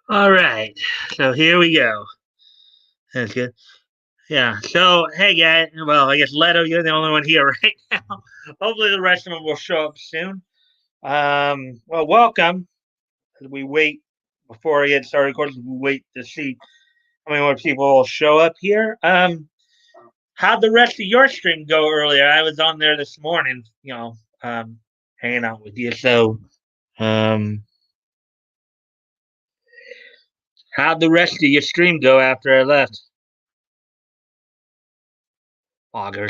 All right. So here we go. That's good. Yeah. So, hey, guys. Well, I guess Leto, you're the only one here right now. Hopefully, the rest of them will show up soon. Well, welcome. As we wait before I get started, of course, we wait to see how many more people will show up here. How'd the rest of your stream go earlier? I was on there this morning, um, hanging out with you. So, um, how'd the rest of your stream go after I left? Auger.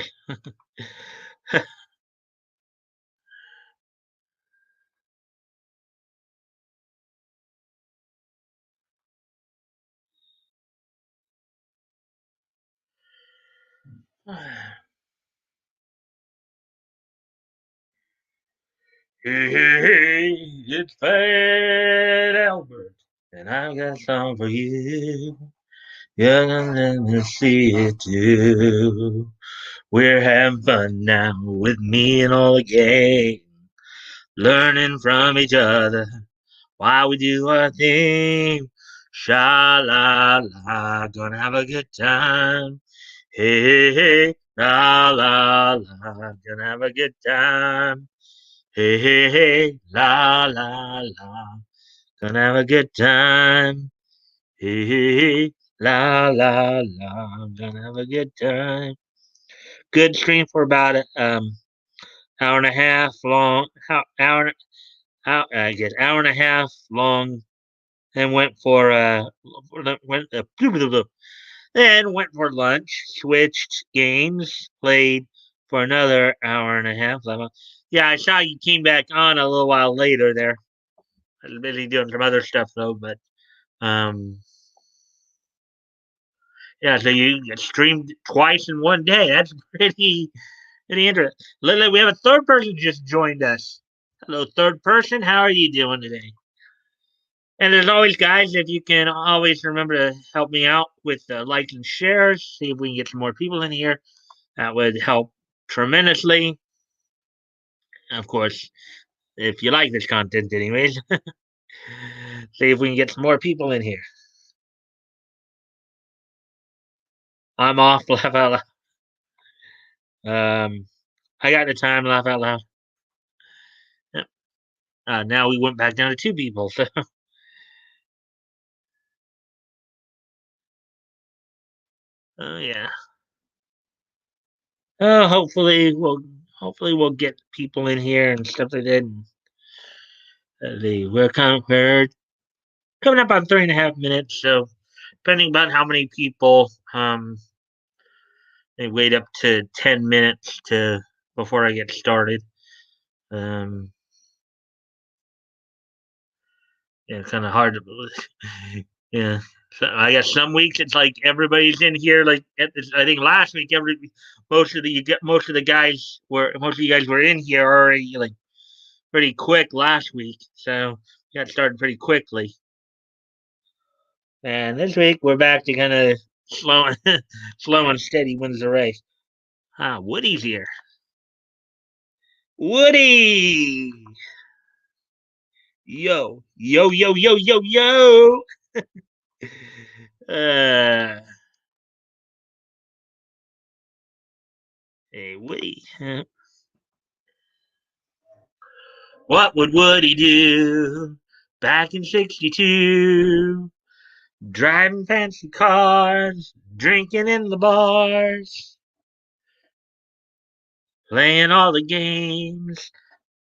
Hey, hey, hey, it's Fat Albert, and I've got a song for you. You're gonna let me see it too. We're having fun now with me and all the gang, learning from each other while we do our thing. Sha la la, gonna have a good time. Hey, hey, hey, la la la, gonna have a good time. Hey, hey, hey, la, la, la, gonna have a good time. Hey, hey, hey, la, la, la, gonna have a good time. Good stream for about hour and a half long, I guess hour and a half long, and went for then went for lunch, switched games, played for another hour and a half. Yeah, I saw you came back on a little while later there. I was busy doing some other stuff though, but um, yeah. So you streamed twice in one day. That's pretty interesting. Lily, we have a third person just joined us. Hello, third person. How are you doing today? And as always, guys, if you can always remember to help me out with likes and shares, see if we can get some more people in here. That would help tremendously. Of course, if you like this content, anyways, see if we can get some more people in here. I'm off. Laugh out loud. I got the time. Laugh out loud. Yep. Now we went back down to two people. So, yeah. Hopefully we'll get people in here and stuff like that. And, we're coming up on 3.5 minutes. So depending on how many people, they wait up to 10 minutes to before I get started. Um, yeah, kind of hard to believe. Yeah. So I guess some weeks it's like everybody's in here. Like I think last week, most of the guys were most of you guys were in here already, like pretty quick last week. So got started pretty quickly. And this week we're back to kind of slow, slow and steady wins the race. Ah, Woody's here. Woody, yo, yo, yo, yo, yo, yo. Uh, hey, Woody. What would Woody do back in '62? Driving fancy cars, drinking in the bars, playing all the games,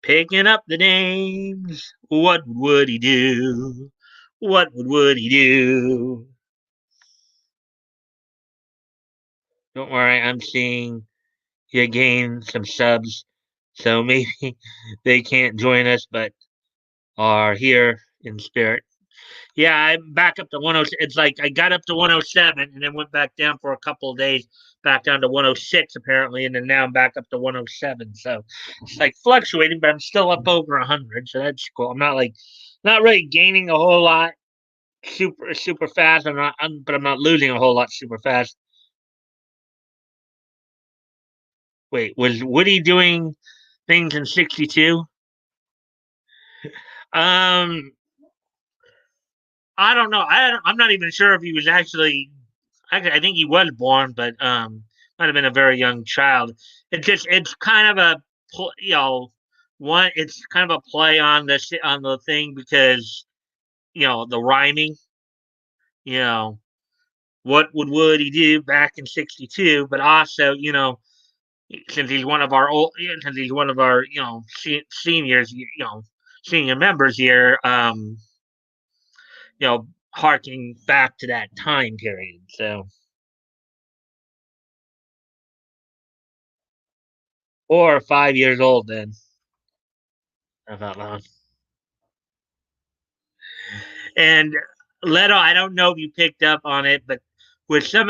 picking up the names. What would Woody do? What would Woody do? Don't worry, I'm seeing you gain some subs, so maybe they can't join us, but are here in spirit. Yeah, I'm back up to 106. It's like I got up to 107 and then went back down for a couple of days, back down to 106 apparently, and then now I'm back up to 107. So it's like fluctuating, but I'm still up over 100. So that's cool. I'm not really gaining a whole lot super fast. But I'm not losing a whole lot super fast. Wait, was Woody doing things in 62? Um, I don't know. I'm not even sure if he was actually. I think he was born, but might have been a very young child. It's kind of a one. It's kind of a play on the thing because the rhyming. You know what would Woody do back in '62? But also since he's one of our since he's one of our seniors, senior members here. Harking back to that time period. So, or 5 years old then. About long. And Leto, I don't know if you picked up on it, but with the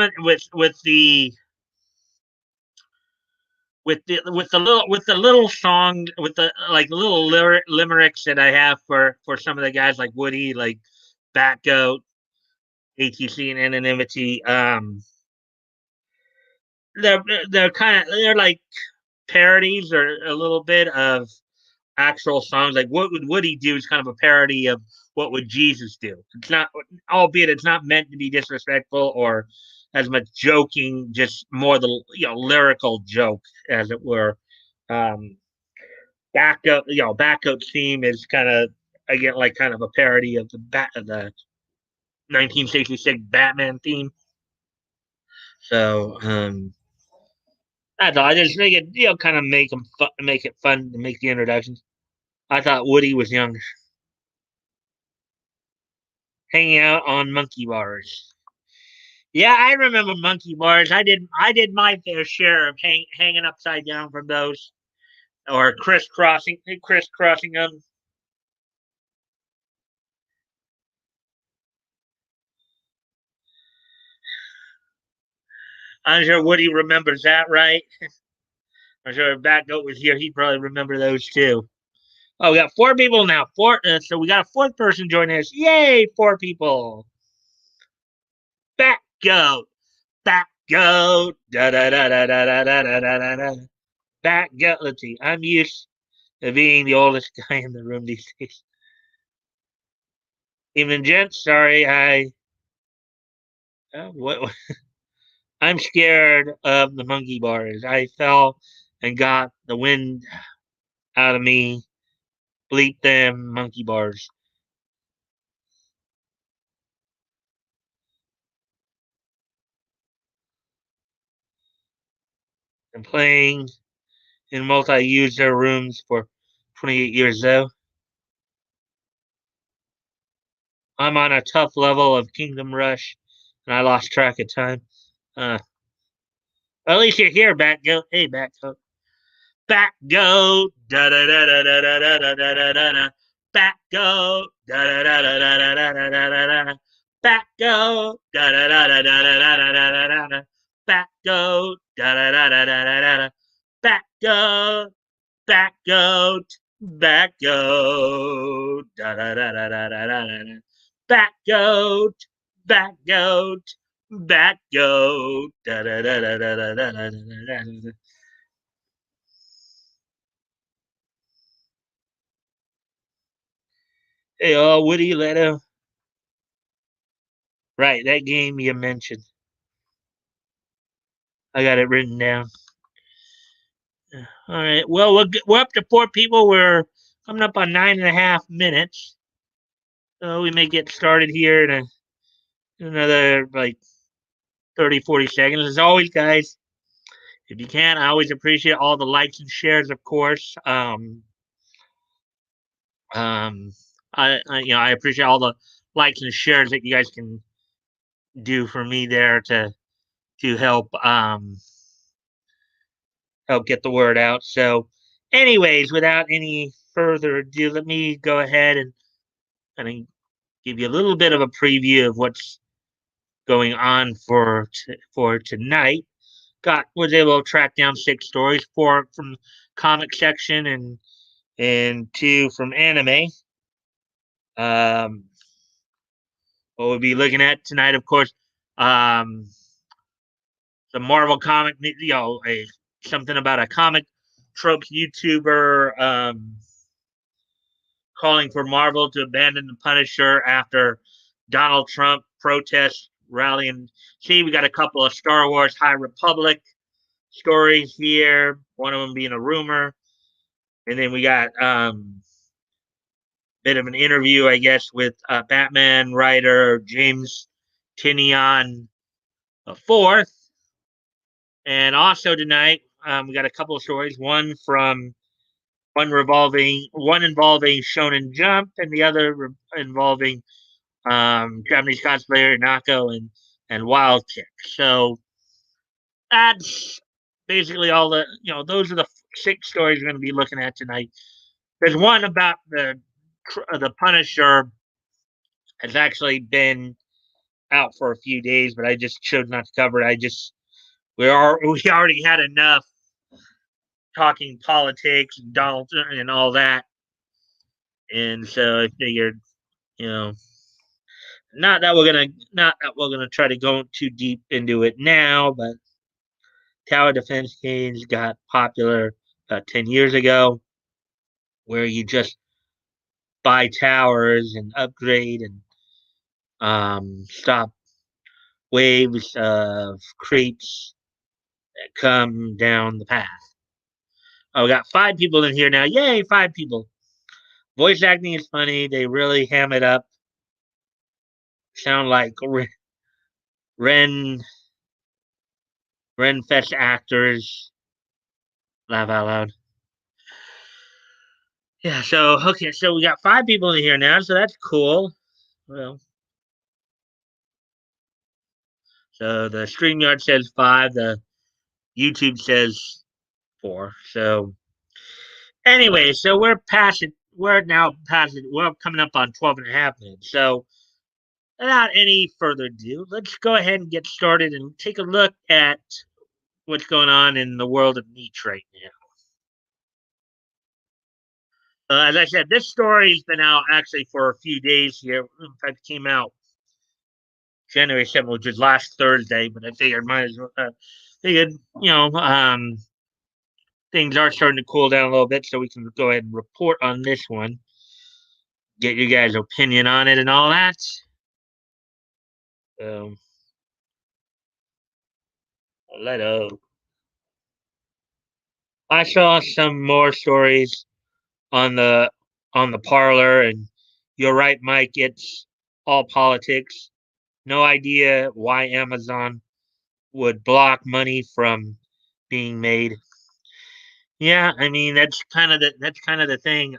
little song with the like little limericks that I have for some of the guys like Woody, like Batgoat, ATC, and Anonymity. They're they're like parodies or a little bit of actual songs. Like what would Woody do is kind of a parody of what would Jesus do. It's not, albeit it's not meant to be disrespectful or as much joking, just more the lyrical joke, as it were. Um, backup theme is kind of again like kind of a parody of the 1966 Batman theme. So that's all. I just make it kind of make it fun to make the introductions. I thought Woody was young, hanging out on monkey bars. Yeah, I remember monkey bars. I did my fair share of hanging upside down from those or crisscrossing them. I'm sure Woody remembers that, right? I'm sure if Batgoat was here, he'd probably remember those too. Oh, we got four people now. So we got a fourth person joining us. Yay, four people. Batgoat, Batgoat, da da da da da da da da da da. Batgoat. Let's see. I'm used to being the oldest guy in the room these days. Even gents, sorry, what I'm scared of the monkey bars. I fell and got the wind out of me. Bleep them monkey bars. And playing in multi-user rooms for 28 years though. I'm on a tough level of Kingdom Rush, and I lost track of time. Uh, at least you're here, Batgoat. Hey, Batgoat. Back go da da da da da da da da da da da. Back go da da da da da da da da da da da. Back go da da da da da da da da da da da. Back go da da da da da da da da. Back go, back goat, back goat da da da da da da da da. Back goat, back goat, back goat da da da da da da da da da da. Hey, Woody Leto. Right, that game you mentioned. I got it written down. All right. Well, we're up to four people. We're coming up on 9.5 minutes. So we may get started here in another like 30, 40 seconds. As always, guys, if you can, I always appreciate all the likes and shares, of course. Um, I appreciate all the likes and shares that you guys can do for me there to help get the word out. So, anyways, without any further ado, let me go ahead and kind of give you a little bit of a preview of what's going on for tonight. Got was able to track down 6 stories, 4 from comic section and 2 from anime. Um, what we'll be looking at tonight, of course, um, the Marvel comic, something about a comic tropes YouTuber calling for Marvel to abandon the Punisher after Donald Trump protest rallying. See, we got a couple of Star Wars High Republic stories here. One of them being a rumor, and then we got bit of an interview, I guess, with Batman writer James Tinian the fourth. And also tonight, we got a couple of stories. One involving Shonen Jump, and the other involving Japanese cosplayer Nako and Wild Kick. So that's basically all those are the six stories we're going to be looking at tonight. There's one about the Punisher has actually been out for a few days, but I just chose not to cover it. We already had enough talking politics and Donald and all that, and so I figured, you know, not that we're gonna try to go too deep into it now, but tower defense games got popular about 10 years ago, where you just buy towers and upgrade and stop waves of creeps that come down the path. Oh, we got 5 people in here now. Yay, 5 people. Voice acting is funny. They really ham it up. Sound like Ren Renfest actors. Laugh out loud. Yeah, so okay, so we got 5 people in here now, so that's cool. Well, so the StreamYard says 5, the YouTube says 4. So anyway, so we're now past it. We're coming up on 12 and a half minutes. So without any further ado, let's go ahead and get started and take a look at what's going on in the world of niche right now. As I said, this story's been out actually for a few days here. In fact, it came out January 7th, which was last Thursday, but I figured might as well, figured, things are starting to cool down a little bit, so we can go ahead and report on this one, get you guys' opinion on it and all that. Um, let I saw some more stories on the parlor, and you're right, Mike. It's all politics. No idea why Amazon would block money from being made. Yeah, I mean that's kind of the thing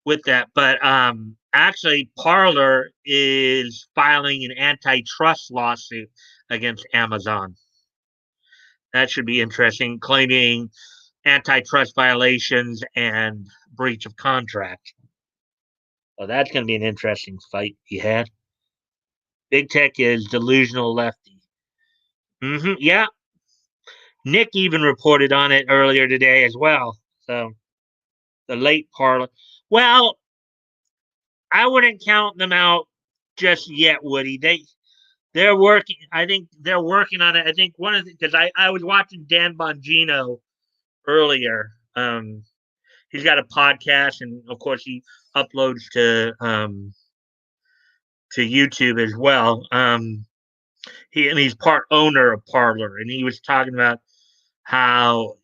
with that. But actually, Parler is filing an antitrust lawsuit against Amazon. That should be interesting, claiming antitrust violations and breach of contract. So that's going to be an interesting fight he had. Big tech is delusional lefty. Yeah, Nick even reported on it earlier today as well. So the late Parler. Well, I wouldn't count them out just yet, Woody. They're working. I think they're working on it. I think one of because I was watching Dan Bongino earlier. He's got a podcast, and of course he uploads to YouTube as well. He's part owner of Parler, and he was talking about how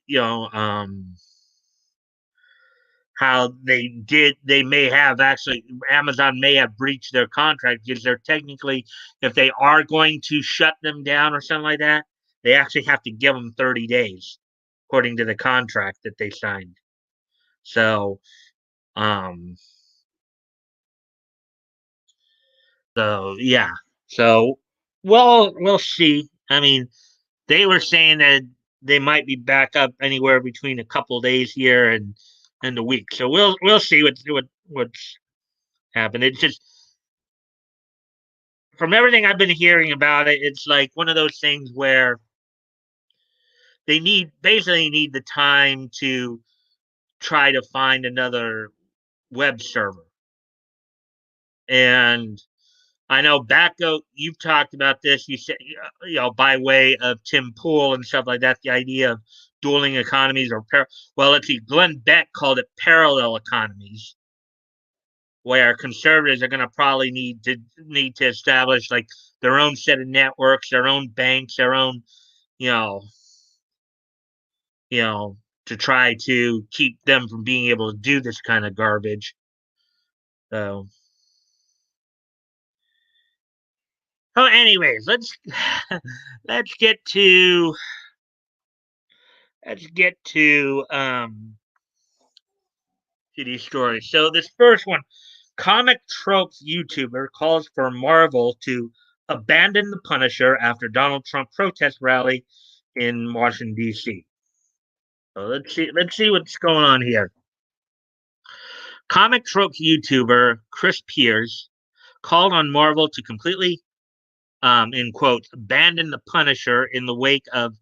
how they may have actually Amazon may have breached their contract because they're technically, if they are going to shut them down or something like that, they actually have to give them 30 days according to the contract that they signed. So um yeah, so we'll see. I mean, they were saying that they might be back up anywhere between a couple days here and a week. So we'll see what's happened. It's just from everything I've been hearing about it, it's like one of those things where they basically need the time to try to find another web server. And I know Backo, you've talked about this. You said, by way of Tim Pool and stuff like that, the idea of dueling economies well, let's see, Glenn Beck called it parallel economies. where conservatives are going to probably need to establish like their own set of networks, their own banks, their own, you know, you know, to try to keep them from being able to do this kind of garbage. So, oh, anyways, let's get to let's get to these stories. So this first one, comic tropes YouTuber calls for Marvel to abandon the Punisher after Donald Trump protest rally in Washington D.C. So let's see what's going on here. Comic tropes YouTuber Chris Pierce called on Marvel to completely, in quotes, abandon the Punisher in the wake of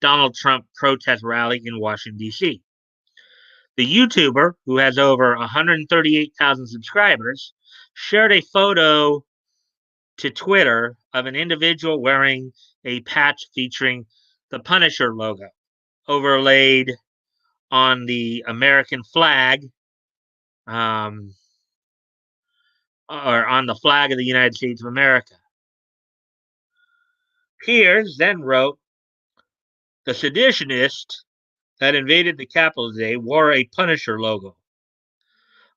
Donald Trump protest rally in Washington D.C. The YouTuber, who has over 138,000 subscribers, shared a photo to Twitter of an individual wearing a patch featuring the Punisher logo overlaid on the American flag, um, or on the flag of the United States of America. Piers then wrote, "The seditionist that invaded the Capitol today wore a Punisher logo.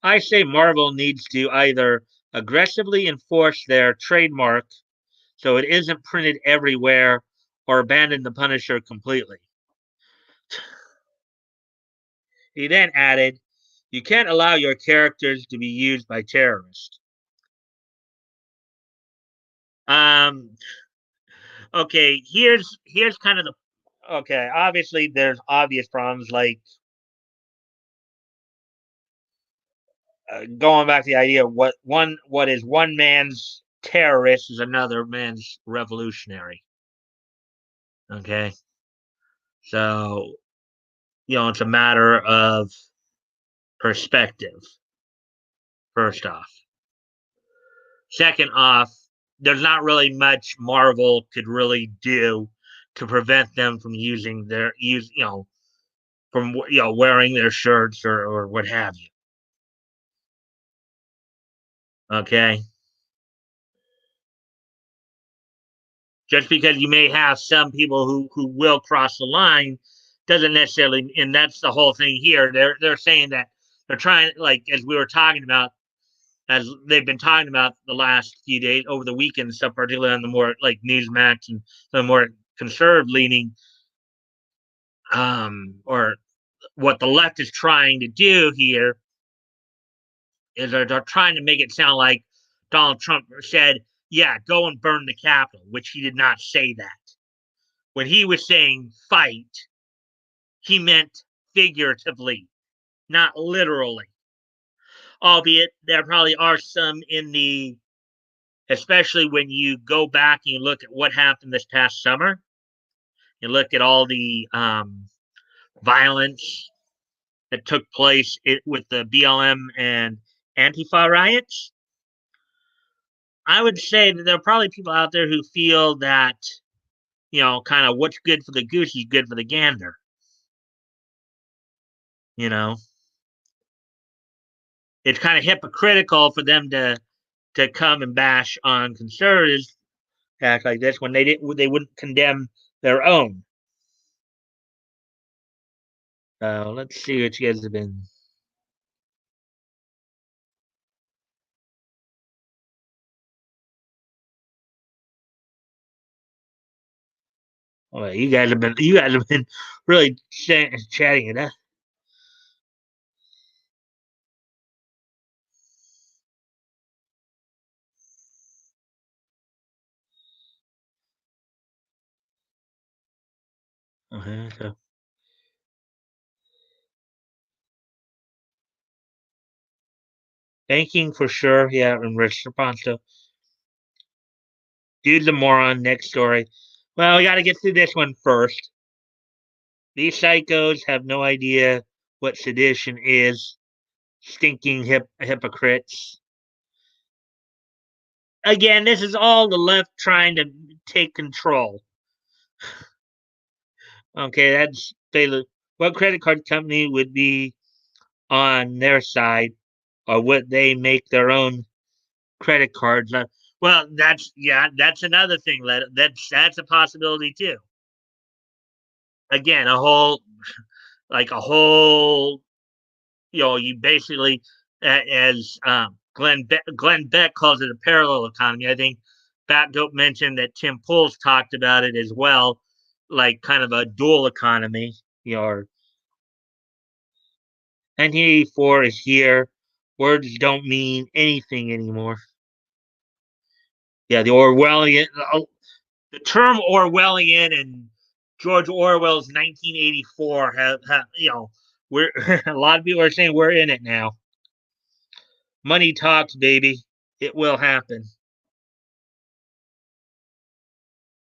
I say Marvel needs to either aggressively enforce their trademark so it isn't printed everywhere or abandon the Punisher completely." He then added, "You can't allow your characters to be used by terrorists." Um, okay, here's kind of the okay. Obviously, there's obvious problems like going back to the idea of what is one man's terrorist is another man's revolutionary. Okay, so it's a matter of perspective. First off, second off, there's not really much Marvel could really do to prevent them from using their use from wearing their shirts or what have you. Okay, just because you may have some people who will cross the line doesn't necessarily, and that's the whole thing here. They're saying that they're trying, like as we were talking about, as they've been talking about the last few days over the weekend and stuff, particularly on the more like Newsmax and the more conservative leaning, or what the left is trying to do here is they're trying to make it sound like Donald Trump said, "Yeah, go and burn the Capitol," which he did not say that. When he was saying fight, he meant figuratively, not literally. Albeit there probably are some in the, especially when you go back and you look at what happened this past summer, you look at all the violence that took place with the BLM and Antifa riots. I would say that there are probably people out there who feel that, kind of what's good for the goose is good for the gander. You know, it's kind of hypocritical for them to come and bash on conservatives act like this when they wouldn't condemn their own. So let's see what you guys have been. Oh, you guys have been really chatting it up. Okay, so banking for sure. Yeah, in response to dude's a moron. Next story. Well, we got to get through this one first. These psychos have no idea what sedition is. Stinking hypocrites. Again, this is all the left trying to take control. Okay, that's what credit card company would be on their side or would they make their own credit cards? Well, that's another thing. That's a possibility too. Again, a whole you basically, as Glenn Beck calls it, a parallel economy. I think Batgoat mentioned that Tim Pool's talked about it as well, like kind of a dual economy. Or 1984 is here. Words don't mean anything anymore. Yeah, the term Orwellian and George Orwell's 1984 have we're a lot of people are saying we're in it now. Money talks, baby. It will happen.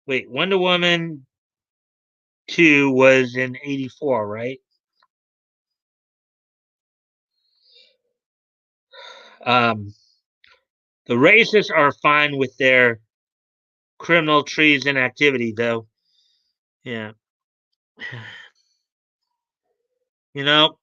Wait, Wonder Woman 2 was in 84, right? Um, the racists are fine with their criminal treason activity, though. Yeah. You know,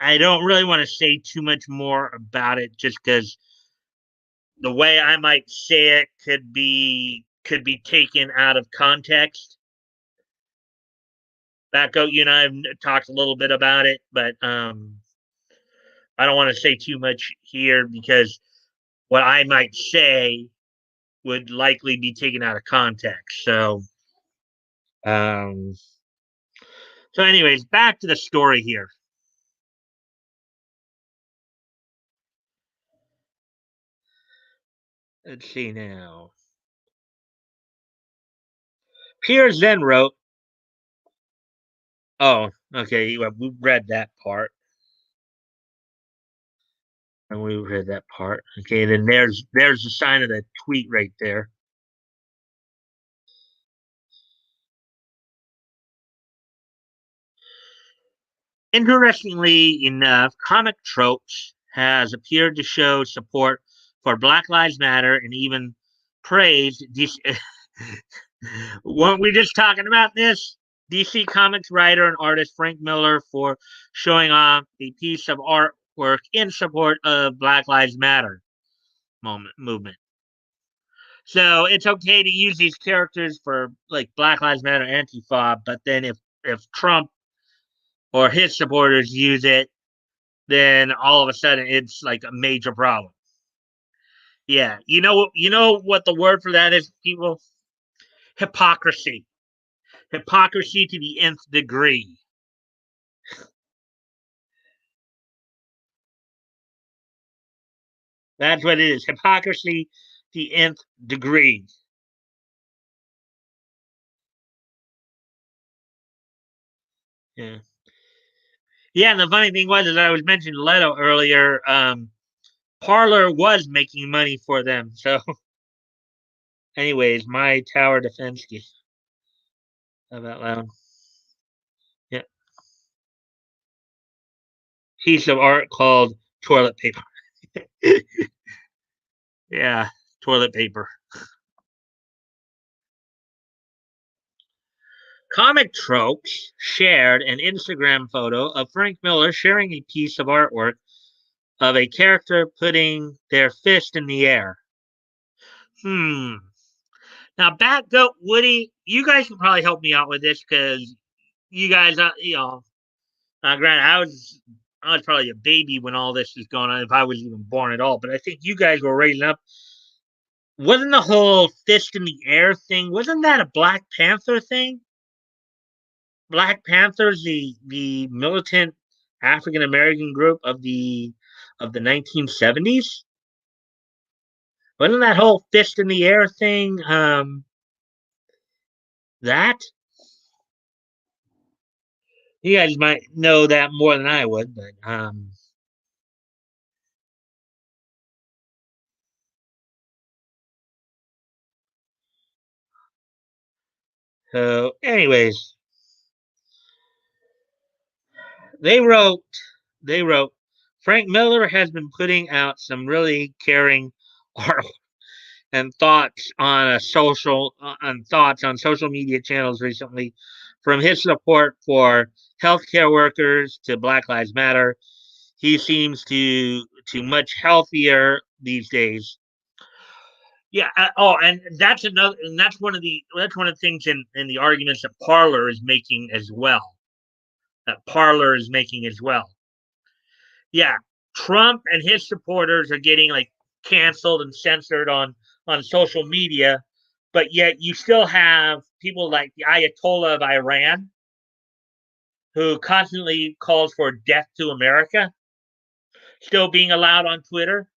I don't really want to say too much more about it just because the way I might say it could be taken out of context. Backo, you and I have talked a little bit about it, but I don't want to say too much here because what I might say would likely be taken out of context. Um, so, anyways, back to the story here. Let's see now. Piers then wrote, "Oh, okay, well, we read that part, and we read that part. Okay, then there's the sign of the tweet right there. Interestingly enough, Comic Tropes has appeared to show support for Black Lives Matter and even praised DC. Weren't we just talking about this? DC Comics writer and artist Frank Miller for showing off a piece of artwork in support of Black Lives Matter movement. So it's okay to use these characters for like Black Lives Matter, Antifa, but then if Trump or his supporters use it, then all of a sudden it's like a major problem. Yeah, you know what the word for that is, people? Hypocrisy. Hypocrisy to the nth degree. That's what it is. Hypocrisy to the nth degree. Yeah. Yeah, and the funny thing was, as I was mentioning Leto earlier, Parlor was making money for them. So, anyways, my tower defense. How about loud? Yeah. Piece of art called toilet paper. Yeah, toilet paper. Comic Tropes shared an Instagram photo of Frank Miller sharing a piece of artwork of a character putting their fist in the air. Hmm. Now, Bat Goat Woody, you guys can probably help me out with this because you guys, granted, I was probably a baby when all this was going on, if I was even born at all. But I think you guys were raising up. Wasn't the whole fist in the air thing? Wasn't that a Black Panther thing? Black Panthers, the militant African American group of the 1970s. Wasn't that whole fist in the air thing? That you guys might know that more than I would, but so anyways, they wrote they wrote Frank Miller has been putting out some really caring art and thoughts on social media channels recently from his support for healthcare workers to Black Lives Matter. He seems to much healthier these days. Yeah. And that's another, and that's one of the things in the arguments that Parler is making as well. That Parler is making as well. Yeah, Trump and his supporters are getting like canceled and censored on social media, but yet you still have people like the Ayatollah of Iran who constantly calls for death to America still being allowed on Twitter.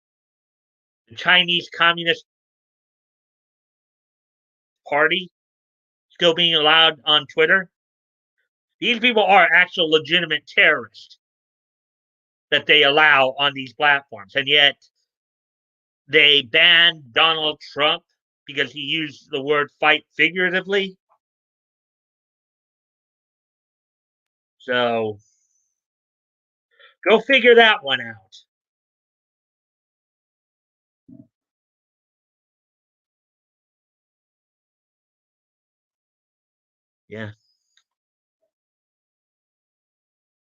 The Chinese Communist Party still being allowed on Twitter. These people are actual legitimate terrorists that they allow on these platforms, and yet they banned Donald Trump because he used the word fight figuratively. So go figure that one out. Yeah.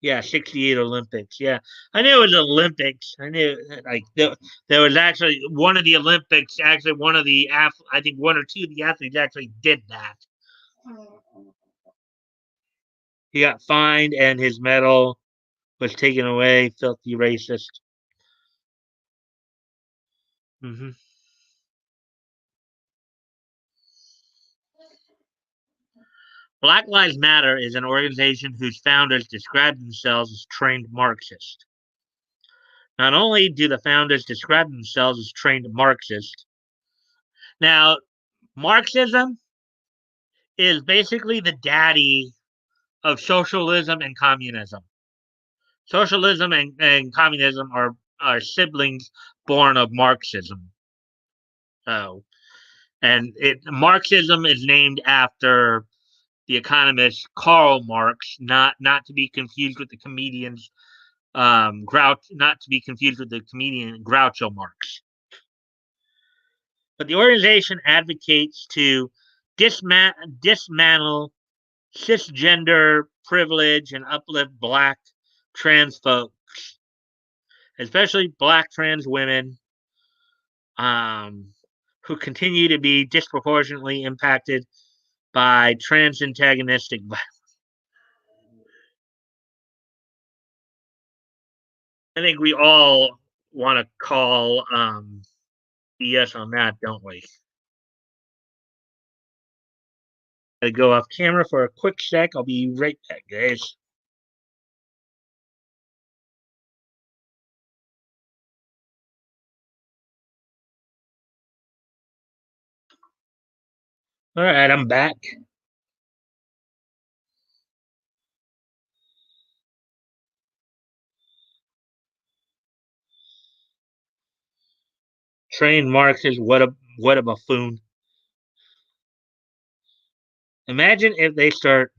Yeah, 68 Olympics. Yeah. I knew it was Olympics. I knew like there was actually one of the Olympics, actually one of the I think one or two of the athletes actually did that. He got fined and his medal was taken away. Filthy racist. Hmm. Black Lives Matter is an organization whose founders describe themselves as trained Marxists. Not only do the founders describe themselves as trained Marxists, now Marxism is basically the daddy of socialism and communism. Socialism and communism are siblings born of Marxism. So, and Marxism is named after the economist Karl Marx, not to be confused with the comedians not to be confused with the comedian Groucho Marx. But the organization advocates to dismantle cisgender privilege and uplift black trans folks, especially black trans women, um, who continue to be disproportionately impacted by trans antagonistic violence. I think we all want to call BS on that, don't we? I go off camera for a quick sec. I'll be right back, guys. All right, I'm back. Train Marxist, what a buffoon. Imagine if they start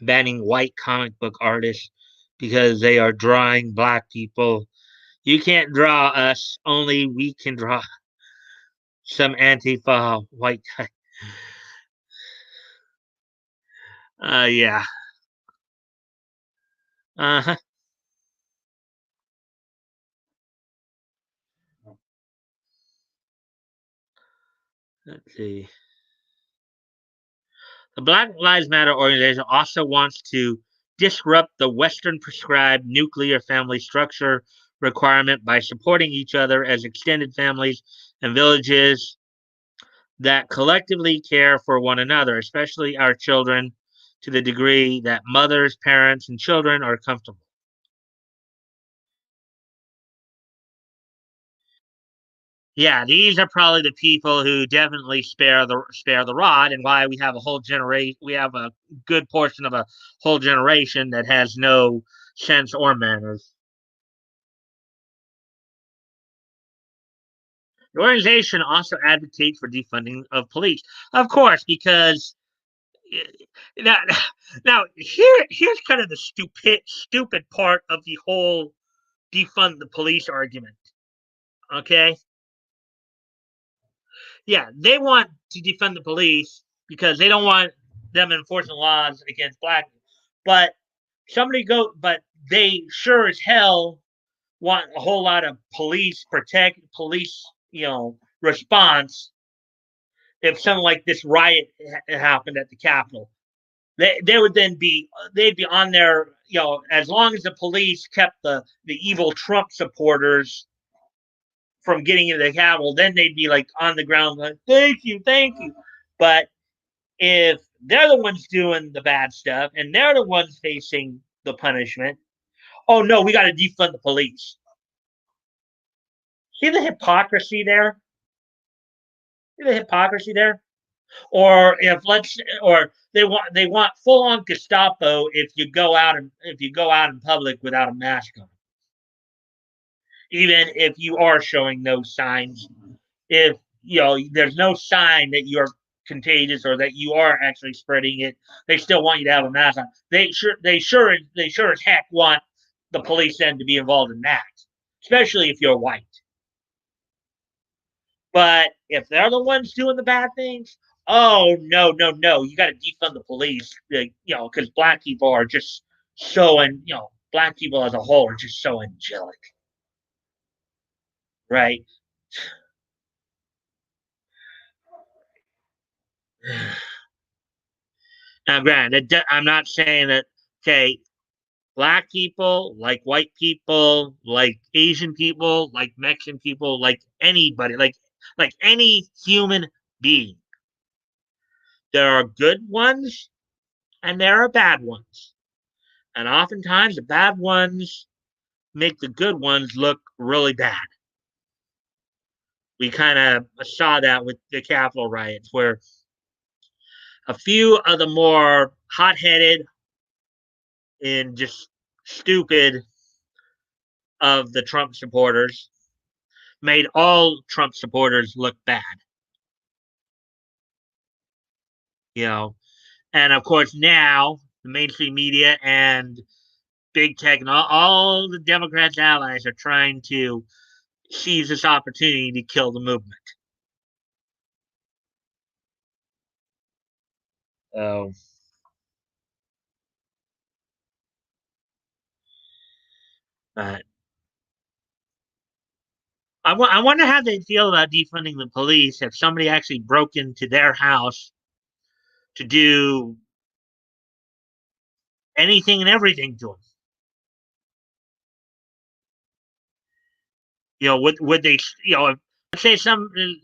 banning white comic book artists because they are drawing black people. You can't draw us, only we can draw some Antifa white guy. Yeah. Uh-huh. Let's see. The Black Lives Matter organization also wants to disrupt the Western prescribed nuclear family structure requirement by supporting each other as extended families and villages that collectively care for one another, especially our children, to the degree that mothers, parents, and children are comfortable. Yeah, these are probably the people who definitely spare the rod, and why we have a whole generation. We have a good portion of a whole generation that has no sense or manners. The organization also advocates for defunding of police, of course, because eh, now, now here's kind of the stupid part of the whole defund the police argument. Okay, yeah, they want to defund the police because they don't want them enforcing laws against black people. But but they sure as hell want a whole lot of police, response if something like this riot happened at the Capitol. They would then they'd be on there, as long as the police kept the evil Trump supporters from getting into the Capitol, then they'd be like on the ground like, thank you, thank you. But if they're the ones doing the bad stuff and they're the ones facing the punishment, oh no, we got to defund the police. See the hypocrisy there? See the hypocrisy there? Or or they want full on Gestapo if you go out in public without a mask on, even if you are showing no signs. If there's no sign that you're contagious or that you are actually spreading it, they still want you to have a mask on. They sure as heck want the police then to be involved in that, especially if you're white. But if they're the ones doing the bad things, oh no, no, no! You got to defund the police, because black people are just black people as a whole are just so angelic, right? Now, granted, I'm not saying that. Okay, black people, like white people, like Asian people, like Mexican people, like anybody, like any human being. There are good ones and there are bad ones. And oftentimes the bad ones make the good ones look really bad. We kind of saw that with the Capitol riots, where a few of the more hot headed and just stupid of the Trump supporters made all Trump supporters look bad. You know, and of course now the mainstream media and big tech and all the Democrats' allies are trying to seize this opportunity to kill the movement. So, uh, I wonder how they feel about defunding the police if somebody actually broke into their house to do anything and everything to them. Would they? Let's say somebody,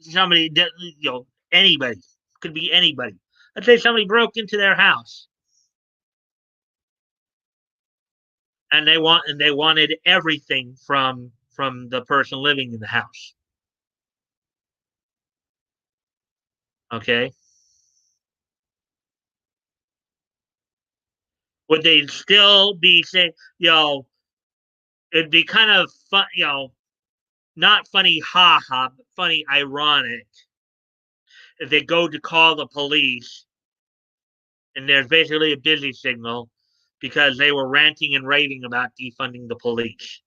anybody, could be anybody. Let's say somebody broke into their house and they wanted everything from the person living in the house. Okay, would they still be saying, it'd be kind of fun, not funny, ha ha, but funny, ironic if they go to call the police and there's basically a busy signal because they were ranting and raving about defunding the police.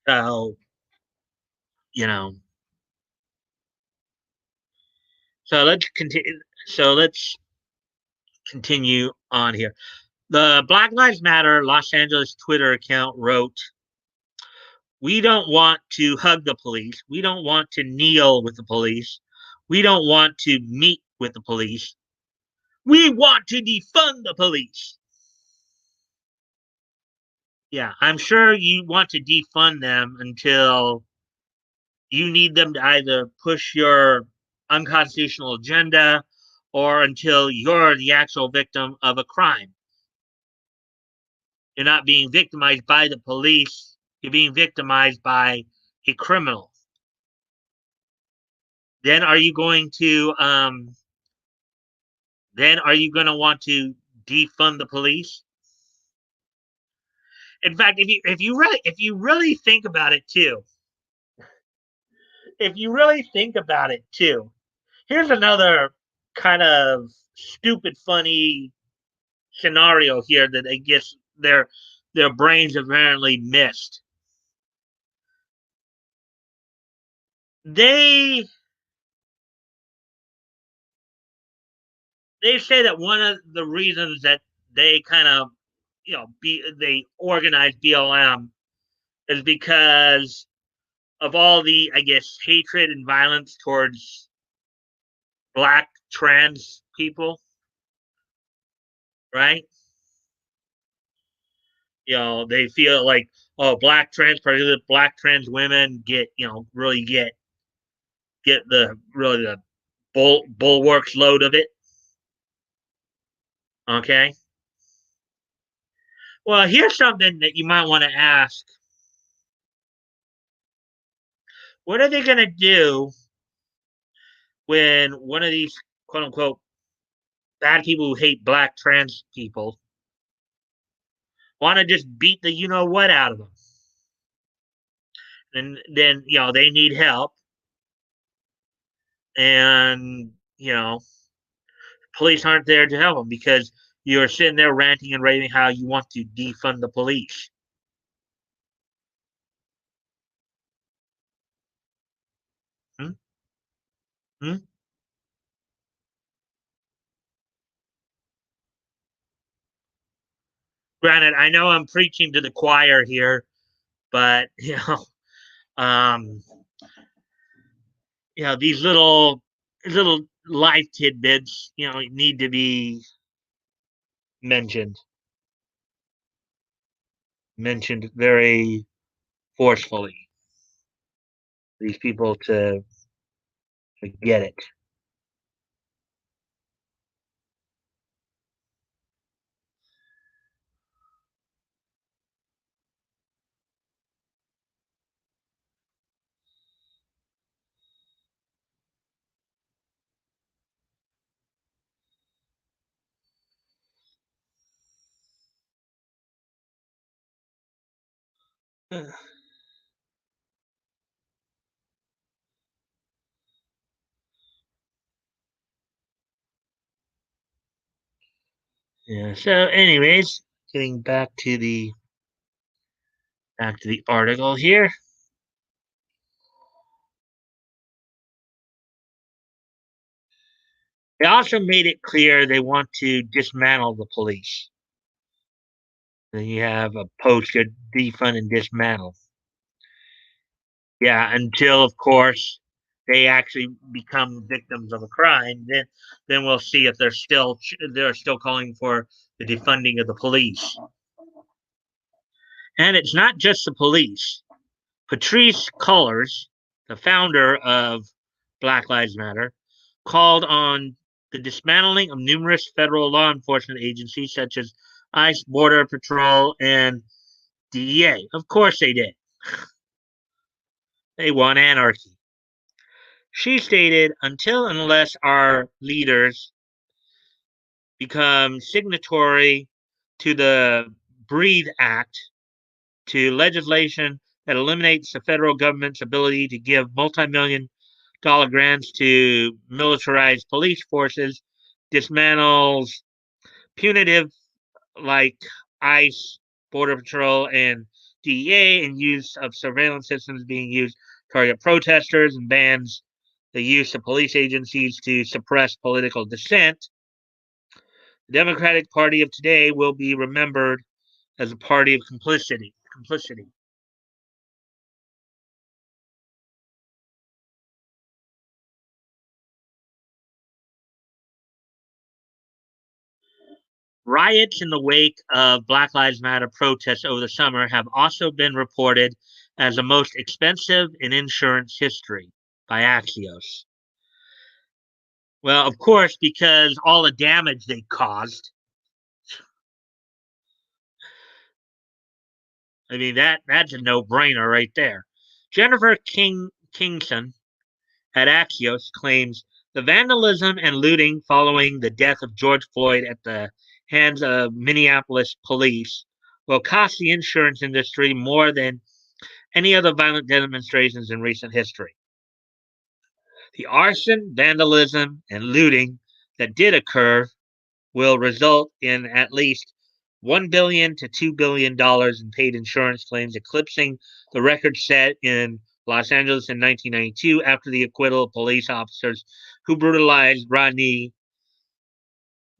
So, you know, so let's continue. So let's continue on here. The Black Lives Matter Los Angeles Twitter account wrote, "We don't want to hug the police. We don't want to kneel with the police. We don't want to meet with the police. We want to defund the police." Yeah, I'm sure you want to defund them until you need them to either push your unconstitutional agenda or until you're the actual victim of a crime. You're not being victimized by the police, you're being victimized by a criminal. Then are you going to want to defund the police? In fact, if you really think about it too, here's another kind of stupid, funny scenario here that I guess their brains apparently missed. They they say that one of the reasons that they kind of, they organize BLM is because of all the, I guess, hatred and violence towards black trans people, right? They feel like, oh, black trans, particularly black trans women get, really get the really the bulwarks load of it. Okay. Well, here's something that you might want to ask. What are they going to do when one of these quote unquote bad people who hate black trans people want to just beat the you know what out of them? And then, they need help. And, police aren't there to help them because you're sitting there ranting and raving how you want to defund the police. Hmm? Hmm? Granted, I know I'm preaching to the choir here, but um, these little life tidbits, need to be mentioned, mentioned very forcefully. These people to get it. Yeah. So, anyways, getting back to the article here. They also made it clear they want to dismantle the police. Then you have a poster defund and dismantle. Yeah, until of course they actually become victims of a crime, then we'll see if they're still calling for the defunding of the police. And it's not just the police. Patrice Cullors, the founder of Black Lives Matter, called on the dismantling of numerous federal law enforcement agencies such as ICE, Border Patrol, and DEA. Of course they did. They want anarchy. She stated, until and unless our leaders become signatory to the Breathe Act, to legislation that eliminates the federal government's ability to give multi-million dollar grants to militarized police forces, dismantles punitive like ICE, Border Patrol, and DEA, and use of surveillance systems being used to target protesters, and bans the use of police agencies to suppress political dissent. The Democratic Party of today will be remembered as a party of complicity. Complicity. Riots in the wake of Black Lives Matter protests over the summer have also been reported as the most expensive in insurance history by Axios. Well, of course, because all the damage they caused. I mean, that's a no-brainer right there. Jennifer Kingson at Axios claims the vandalism and looting following the death of George Floyd at the hands of Minneapolis police will cost the insurance industry more than any other violent demonstrations in recent history. The arson, vandalism, and looting that did occur will result in at least $1 billion to $2 billion in paid insurance claims, eclipsing the record set in Los Angeles in 1992 after the acquittal of police officers who brutalized Rodney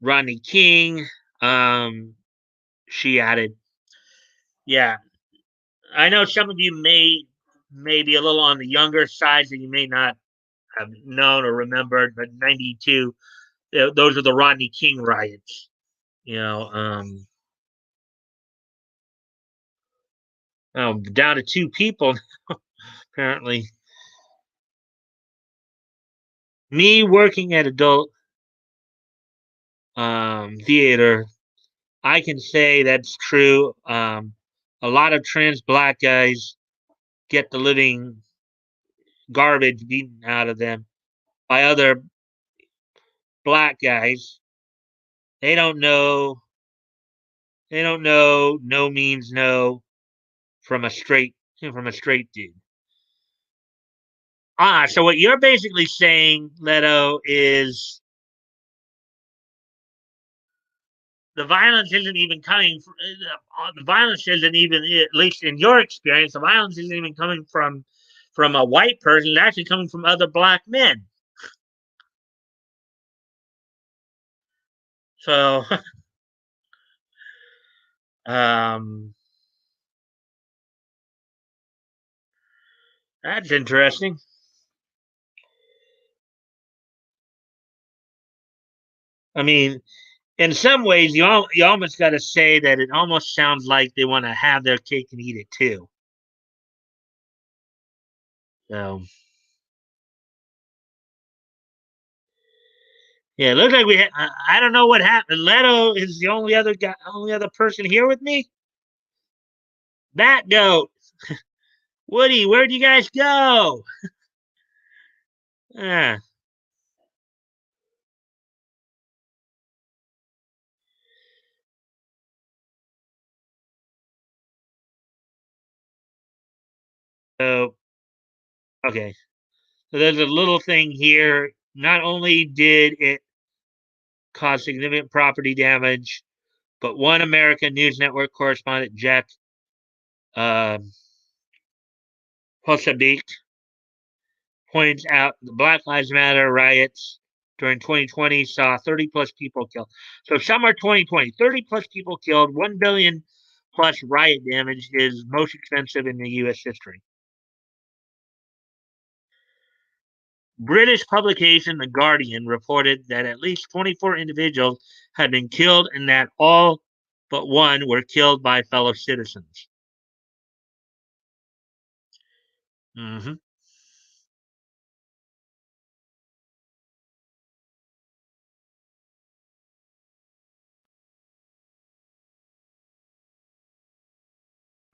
Rodney King. She added, "Yeah, I know some of you may be a little on the younger side, so you may not have known or remembered, but '92, those are the Rodney King riots. You know, down to two people apparently. Me working at adult theater, I can say that's true. A lot of trans black guys get the living garbage beaten out of them by other black guys. They don't know. They don't know. No means no from a straight dude. So what you're basically saying, Leto, is the violence isn't even coming. The violence isn't even, at least in your experience, the violence isn't even coming from a white person. It's actually coming from other black men. So, um, that's interesting. I mean, in some ways, you almost got to say that it almost sounds like they want to have their cake and eat it too. So, yeah, it looks like we. I don't know what happened. Leto is the only other person here with me. That goat, Woody, where'd you guys go? Ah, so okay. So there's a little thing here. Not only did it cause significant property damage, but one American News Network correspondent, Jack uh, Posabik, points out the Black Lives Matter riots during 2020 saw 30 plus people killed. So summer 2020, 30 plus people killed, 1 billion plus riot damage is most expensive in the U.S. history. British publication The Guardian reported that at least 24 individuals had been killed and that all but one were killed by fellow citizens. Mm-hmm.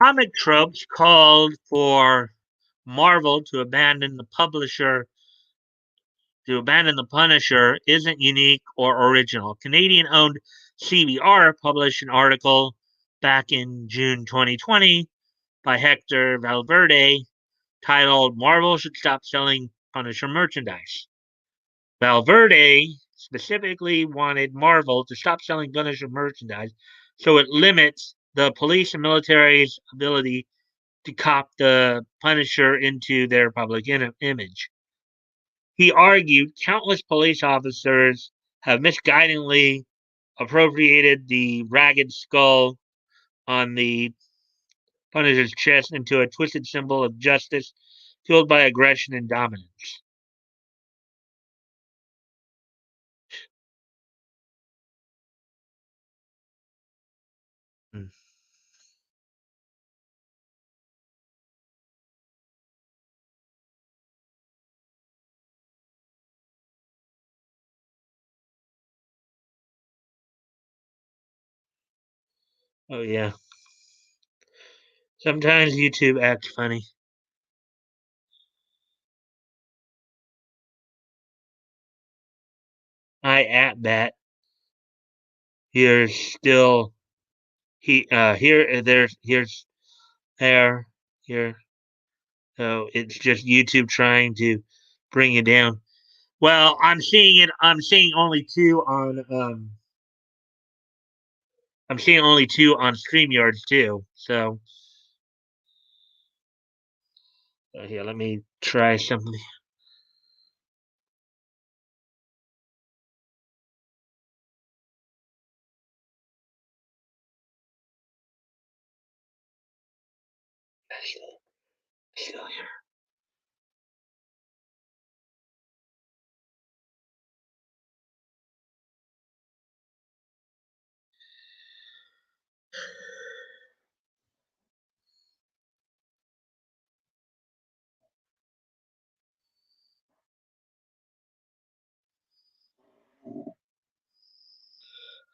Comic tropes called for Marvel to abandon the Punisher isn't unique or original. Canadian owned CBR published an article back in June 2020 by Hector Valverde titled Marvel Should Stop Selling Punisher Merchandise. Valverde specifically wanted Marvel to stop selling Punisher merchandise so it limits the police and military's ability to cop the Punisher into their public image. He argued countless police officers have misguidingly appropriated the ragged skull on the Punisher's chest into a twisted symbol of justice fueled by aggression and dominance. Mm. Oh, yeah. Sometimes YouTube acts funny. I at that. Here's still here there here. So it's just YouTube trying to bring you down. Well, I'm seeing only two on I'm seeing only two on StreamYards too. So here, let me try something. Still here.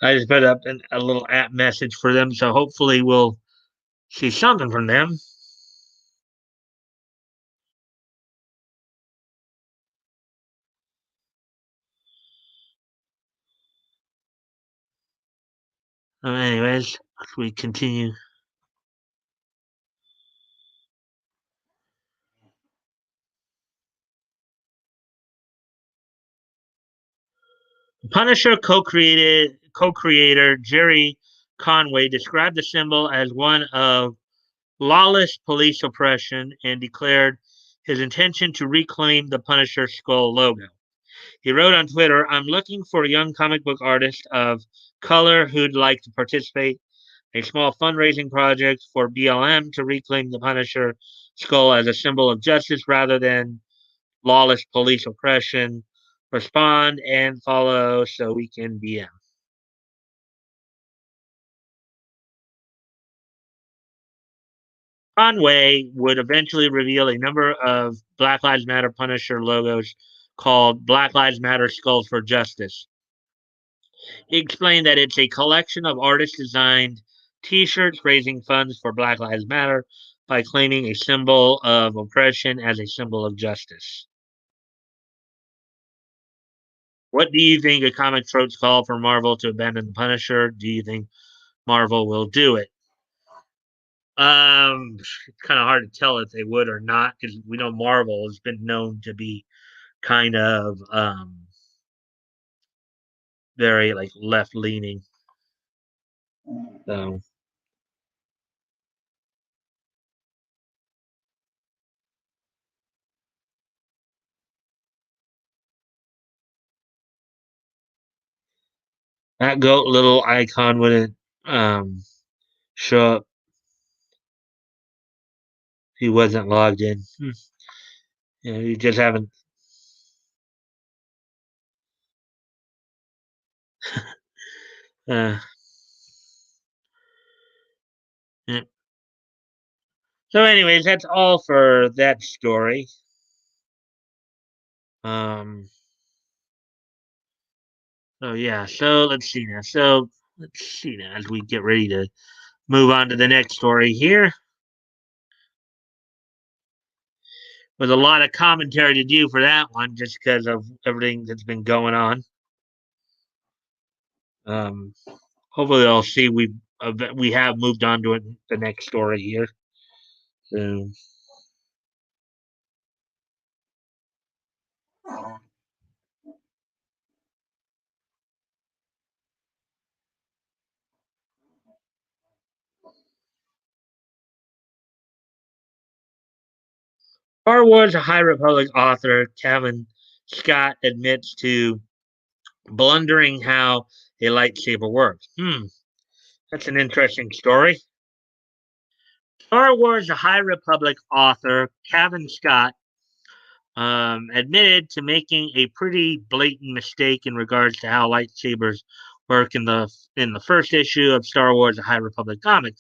I just put up a little app message for them, so hopefully we'll see something from them. Anyways, we continue. Punisher co-creator Jerry Conway described the symbol as one of lawless police oppression and declared his intention to reclaim the Punisher skull logo. He wrote on Twitter, "I'm looking for a young comic book artist of color who'd like to participate in a small fundraising project for BLM to reclaim the Punisher skull as a symbol of justice rather than lawless police oppression. Respond and follow so we can BM." Conway would eventually reveal a number of Black Lives Matter Punisher logos called Black Lives Matter Skulls for Justice. He explained that it's a collection of artist designed t shirts raising funds for Black Lives Matter by claiming a symbol of oppression as a symbol of justice. What do you think of comic throats call for Marvel to abandon the Punisher? Do you think Marvel will do it? It's kind of hard to tell if they would or not because we know Marvel has been known to be kind of very like left leaning. So that goat little icon wouldn't show up. He wasn't logged in. Yeah, you just haven't. Uh, yeah. So, anyways, that's all for that story. Um. So yeah. So let's see now. So let's see now as we get ready to move on to the next story here. With a lot of commentary to do for that one, just because of everything that's been going on. Um. Hopefully, I'll see we have moved on to the next story here. So, Star Wars High Republic author Kevin Scott admits to blundering how a lightsaber works. That's an interesting story. Star Wars High Republic author Kevin Scott admitted to making a pretty blatant mistake in regards to how lightsabers work in the first issue of Star Wars: A High Republic comic.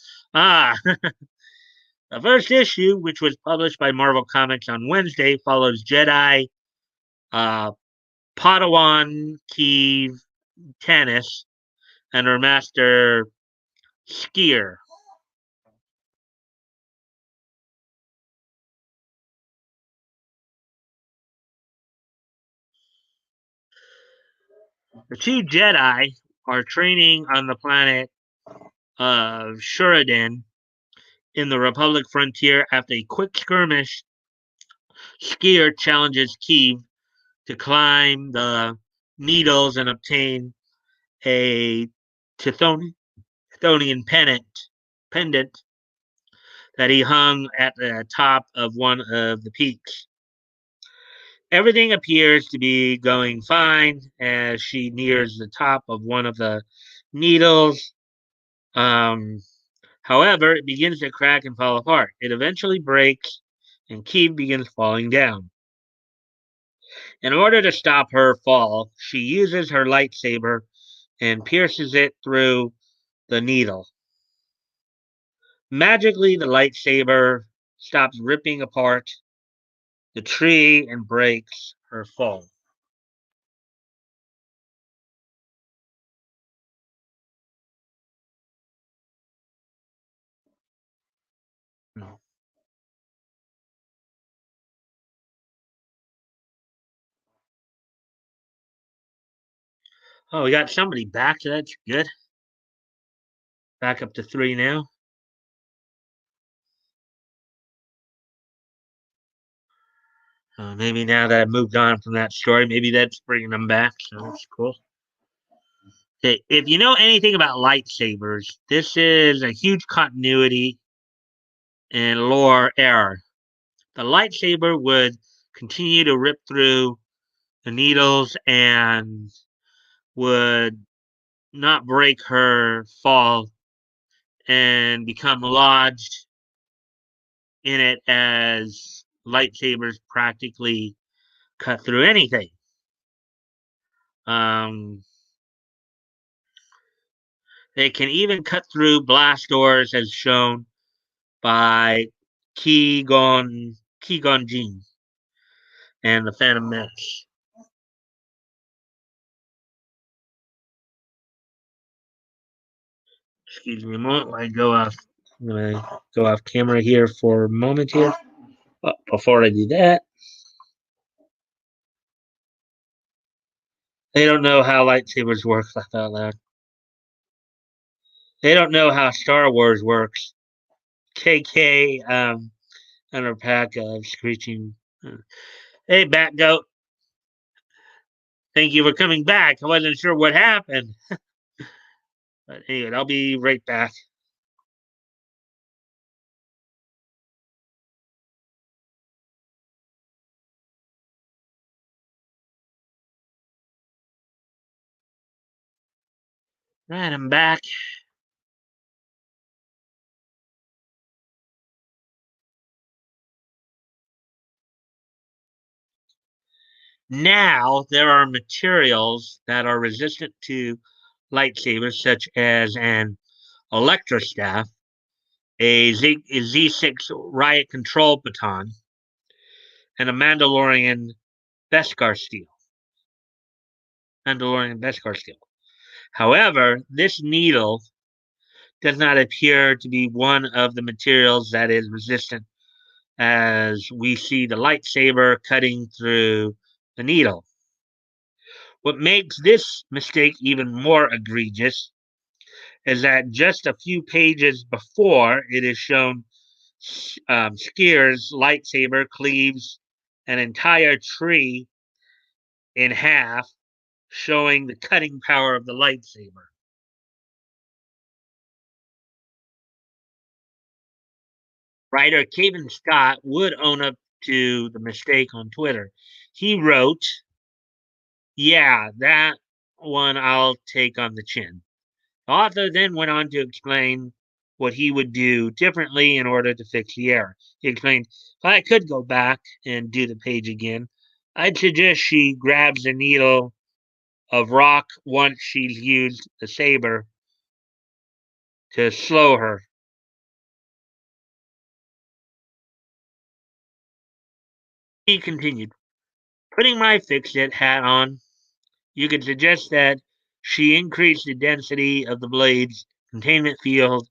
The first issue, which was published by Marvel Comics on Wednesday, follows Jedi uh, Padawan Kiev Tanis and her master Skier. The two Jedi are training on the planet of Shuridan in the Republic frontier. After a quick skirmish, Skier challenges Kiev to climb the needles and obtain a Tithonian pendant that he hung at the top of one of the peaks. Everything appears to be going fine as she nears the top of one of the needles. Um, However, it begins to crack and fall apart. It eventually breaks, and Kiev begins falling down. In order to stop her fall, she uses her lightsaber and pierces it through the needle. Magically, the lightsaber stops ripping apart the tree and breaks her fall. Oh, we got somebody back. So that's good. Back up to 3 now. Maybe now that I've moved on from that story, maybe that's bringing them back. So that's cool. Okay, if you know anything about lightsabers, this is a huge continuity and lore error. The lightsaber would continue to rip through the needles and would not break her fall and become lodged in it as lightsabers practically cut through anything. Um, they can even cut through blast doors as shown by Qui-Gon Jinn and the Phantom Menace. Excuse me a moment. I go off. I'm gonna go off camera here for a moment here. Before I do that, they don't know how lightsabers work. Laugh out loud. They don't know how Star Wars works. KK under pack of screeching. Hey, Bat Goat. Thank you for coming back. I wasn't sure what happened. But anyway, I'll be right back. Right, I'm back. Now there are materials that are resistant to lightsabers, such as an electrostaff, a Z6 riot control baton, and a Beskar steel. Mandalorian Beskar steel. However, this needle does not appear to be one of the materials that is resistant, as we see the lightsaber cutting through the needle. What makes this mistake even more egregious is that just a few pages before it is shown Skier's lightsaber cleaves an entire tree in half, showing the cutting power of the lightsaber. Writer Kevin Scott would own up to the mistake on Twitter. He wrote, "Yeah, that one I'll take on the chin." The author then went on to explain what he would do differently in order to fix the error. He explained, "If I could go back and do the page again, I'd suggest she grabs a needle of rock once she's used the saber to slow her." He continued, "Putting my fix it hat on, you could suggest that she increased the density of the blade's containment field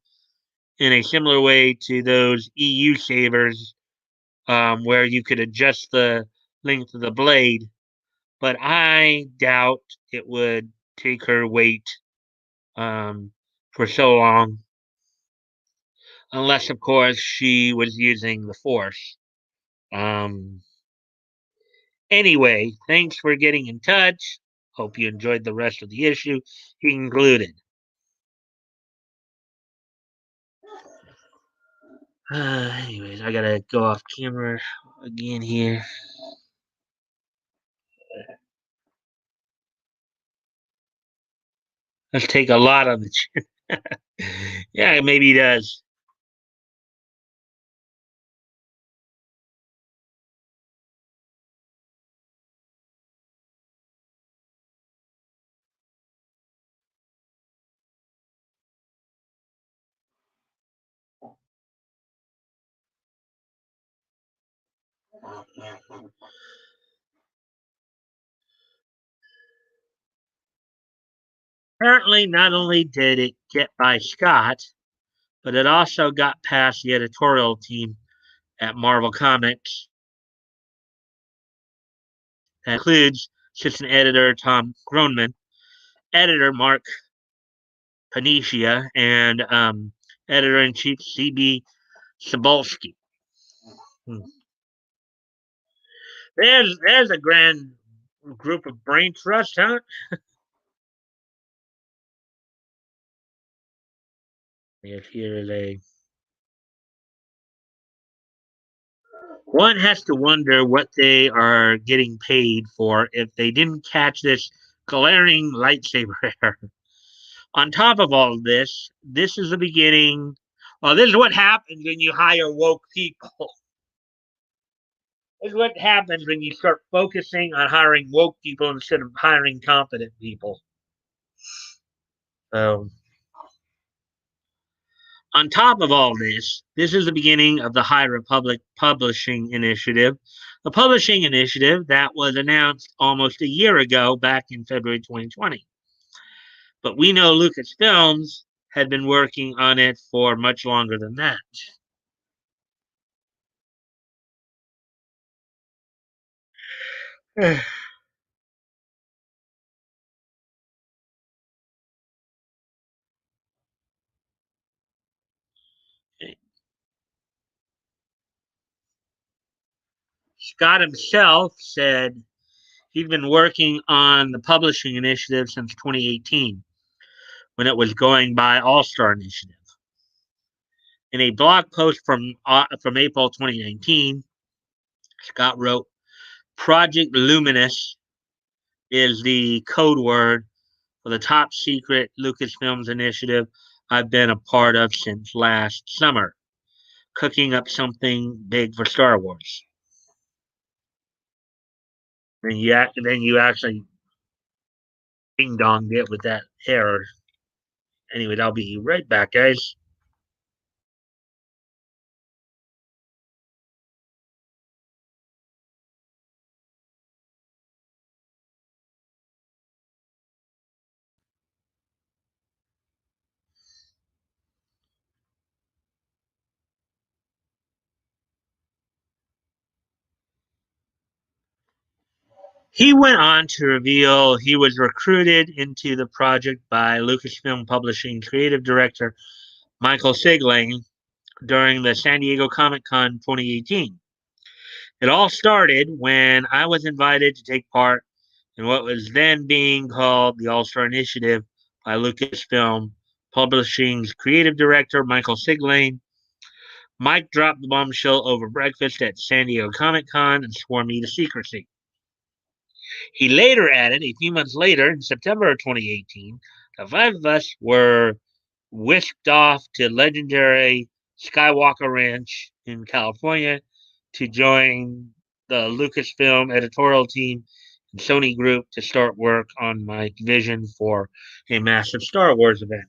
in a similar way to those EU sabers, where you could adjust the length of the blade, but I doubt it would take her weight um, for so long, unless, of course, she was using the Force." Um, anyway, thanks for getting in touch. Hope you enjoyed the rest of the issue. He concluded. Anyways, I gotta go off camera again here. Let's take a lot on the chin. Yeah, maybe he does. Apparently, not only did it get by Scott, but it also got past the editorial team at Marvel Comics. That includes assistant editor Tom Groneman, editor Mark Paniccia, and editor in chief C.B. Cebulski. Hmm. There's a grand group of brain trust, huh? Yes, here is a. One has to wonder what they are getting paid for if they didn't catch this glaring lightsaber error. On top of all this, this is the beginning. Well, this is what happens when you hire woke people. This is what happens when you start focusing on hiring woke people instead of hiring competent people. So, on top of all this, this is the beginning of the High Republic Publishing Initiative, a publishing initiative that was announced almost a year ago, back in February 2020. But we know Lucasfilms had been working on it for much longer than that. Scott himself said he'd been working on the publishing initiative since 2018, when it was going by All Star Initiative. In a blog post from April 2019, Scott wrote, "Project Luminous is the code word for the top secret Lucasfilms initiative I've been a part of since last summer, cooking up something big for Star Wars." Then you actually ding donged it with that error. Anyway, I'll be right back, guys. He went on to reveal he was recruited into the project by Lucasfilm Publishing creative director Michael Sigling during the San Diego Comic Con 2018. It all started when I was invited to take part in what was then being called the All Star Initiative by Lucasfilm Publishing's creative director Michael Sigling. Mike dropped the bombshell over breakfast at San Diego Comic Con and swore me to secrecy. He later added, a few months later, in September of 2018, the five of us were whisked off to legendary Skywalker Ranch in California to join the Lucasfilm editorial team and Sony Group to start work on my vision for a massive Star Wars event.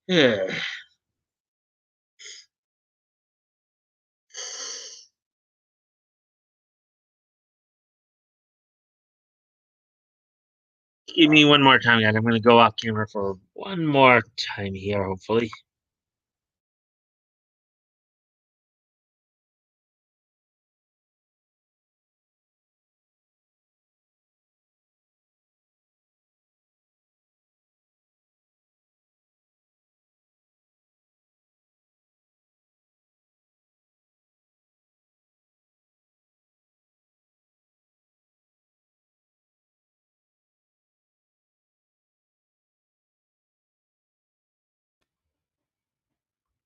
Yeah. Give me one more time, guys. I'm going to go off camera for one more time here, hopefully.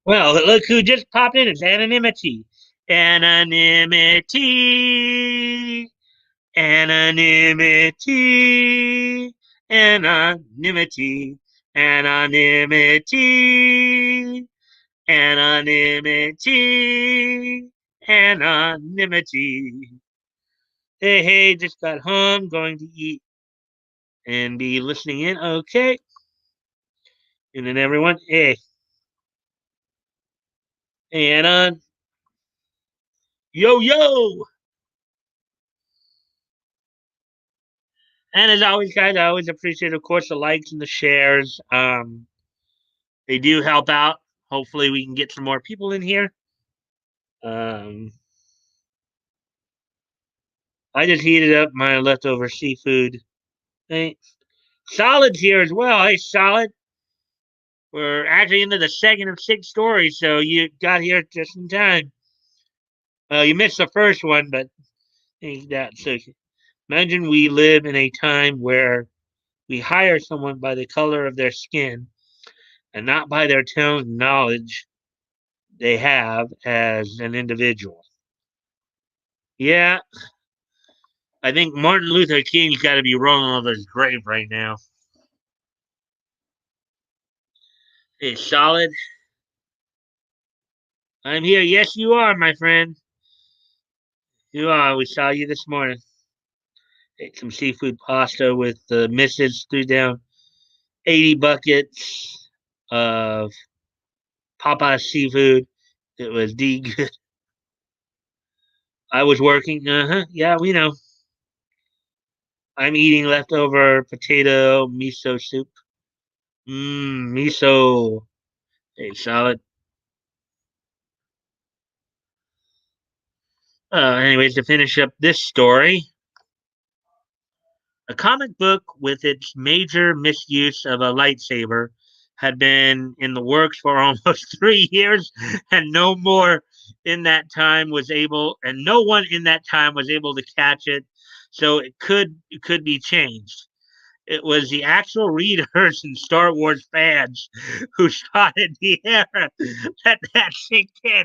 Well, look who just popped in. It's anonymity. Anonymity. Anonymity. Anonymity. Anonymity. Anonymity. Anonymity. Hey, hey, just got home, going to eat and be listening in. Okay. And then everyone, hey, hey, Anon. Yo, yo! And as always, guys, I always appreciate, of course, the likes and the shares. They do help out. Hopefully, we can get some more people in here. Um, I just heated up my leftover seafood. Hey, Solid's here as well. Hey, Solid. We're actually into the second of six stories, so you got here just in time. You missed the first one, but ain't that so? Imagine we live in a time where we hire someone by the color of their skin and not by their talent and knowledge they have as an individual. Yeah, I think Martin Luther King's got to be rolling over his grave right now. Hey, Solid. I'm here. Yes, you are, my friend. You are. We saw you this morning. Ate some seafood pasta with the missus. Threw down 80 buckets of Popeye seafood. It was D good. I was working. Uh huh. Yeah, we know. I'm eating leftover potato miso soup. Mmm, miso. Hey, Solid. Anyways, to finish up this story, a comic book with its major misuse of a lightsaber had been in the works for almost 3 years, and no one in that time was able to catch it, so it could be changed. It was the actual readers and Star Wars fans who spotted the error. Let that sink in.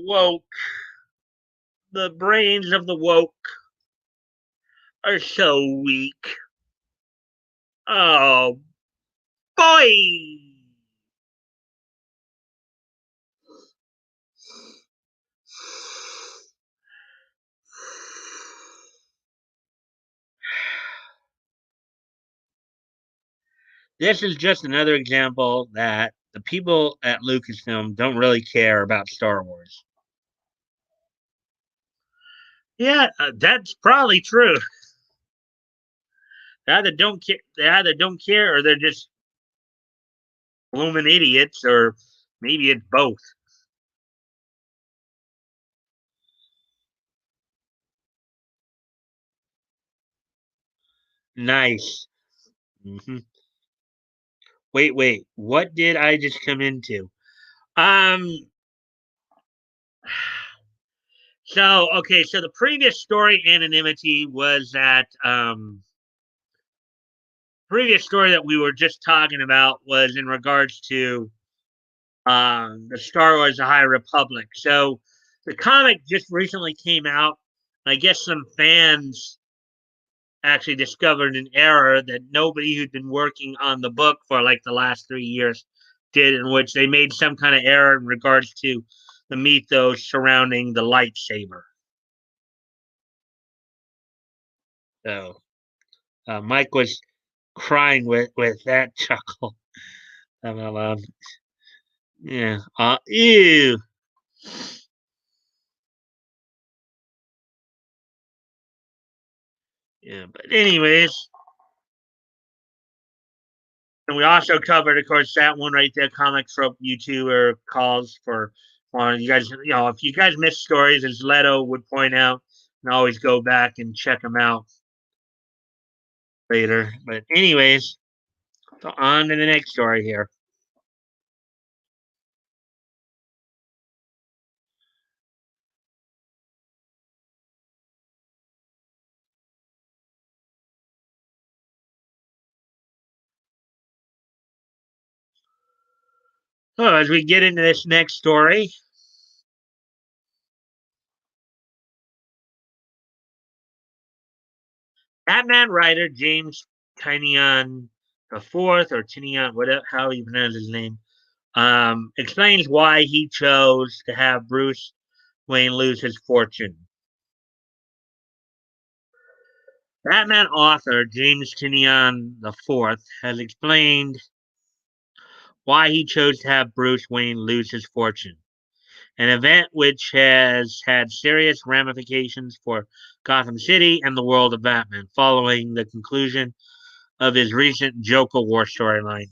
Woke. The brains of the woke are so weak. Oh, boy. This is just another example that the people at Lucasfilm don't really care about Star Wars. Yeah, that's probably true. They either don't care or they're just blooming idiots, or maybe it's both. Nice. hmm Wait. What did I just come into? Um. So the previous story, anonymity, was that previous story that we were just talking about was in regards to the Star Wars: The High Republic. So the comic just recently came out. I guess some fans actually discovered an error that nobody who'd been working on the book for like the last 3 years did, in which they made some kind of error in regards to the mythos surrounding the lightsaber. So Mike was crying with that chuckle. Yeah. Ew. Yeah. But anyways, and we also covered, of course, that one right there, comics from YouTuber calls for one. You guys, if you guys miss stories, as Leto would point out, and always go back and check them out later. But anyways, so on to the next story here. So as we get into this next story, Batman writer James Tynion the Fourth, or Tynion, whatever how you pronounce his name, explains why he chose to have Bruce Wayne lose his fortune. Batman author James Tynion IV has explained why he chose to have Bruce Wayne lose his fortune, an event which has had serious ramifications for Gotham City and the world of Batman following the conclusion of his recent Joker War storyline.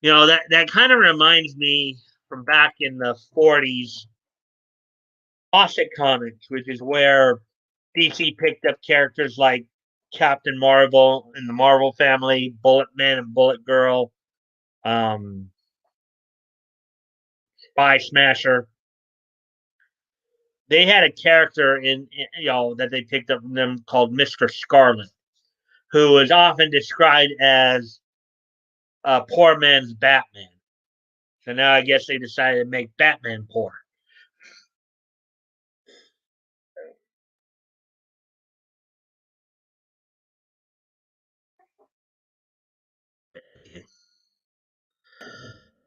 That kind of reminds me from back in the 40s, Classic Comics, which is where DC picked up characters like Captain Marvel and the Marvel family, Bullet Man and Bullet Girl, um, Spy Smasher. They had a character that they picked up from them called Mr. Scarlet, who was often described as a poor man's Batman. So now I guess they decided to make Batman poor.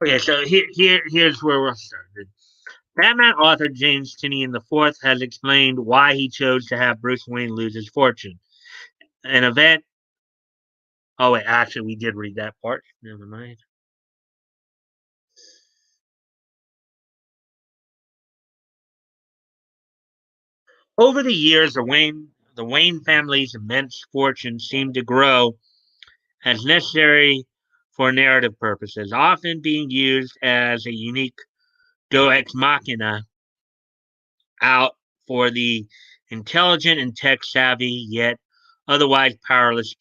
Okay, so here's where we'll start. Batman author James Tynion IV has explained why he chose to have Bruce Wayne lose his fortune. An event. Oh wait, actually, we did read that part. Never mind. Over the years, the Wayne family's immense fortune seemed to grow as necessary for narrative purposes, often being used as a unique Deus ex machina out for the intelligent and tech savvy yet otherwise powerless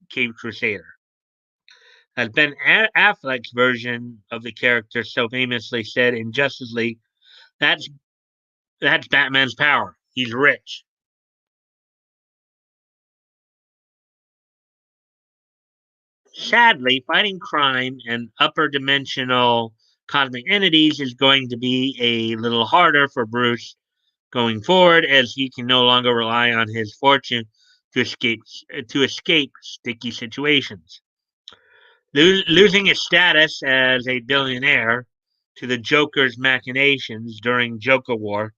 Cape Crusader. As Ben Affleck's version of the character so famously said in Justice League, that's that's Batman's power. He's rich. Sadly, fighting crime and upper dimensional cosmic entities is going to be a little harder for Bruce going forward, as he can no longer rely on his fortune to escape sticky situations. Losing his status as a billionaire to the Joker's machinations during Joker War,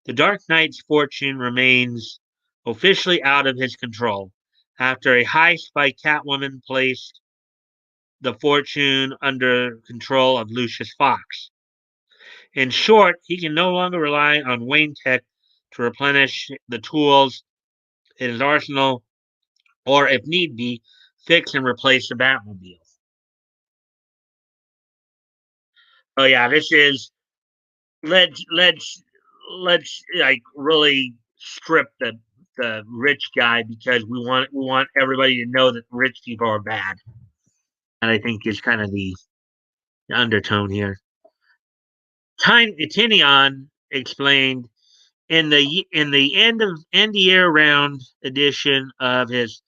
the Dark Knight's fortune remains officially out of his control after a heist by Catwoman placed the fortune under control of Lucius Fox. In short, he can no longer rely on Wayne Tech to replenish the tools in his arsenal, or if need be, fix and replace the Batmobile. Oh yeah, this is let's like really strip the rich guy because we want everybody to know that rich people are bad. And I think is kind of the undertone here. Tinian explained in the end year round edition of his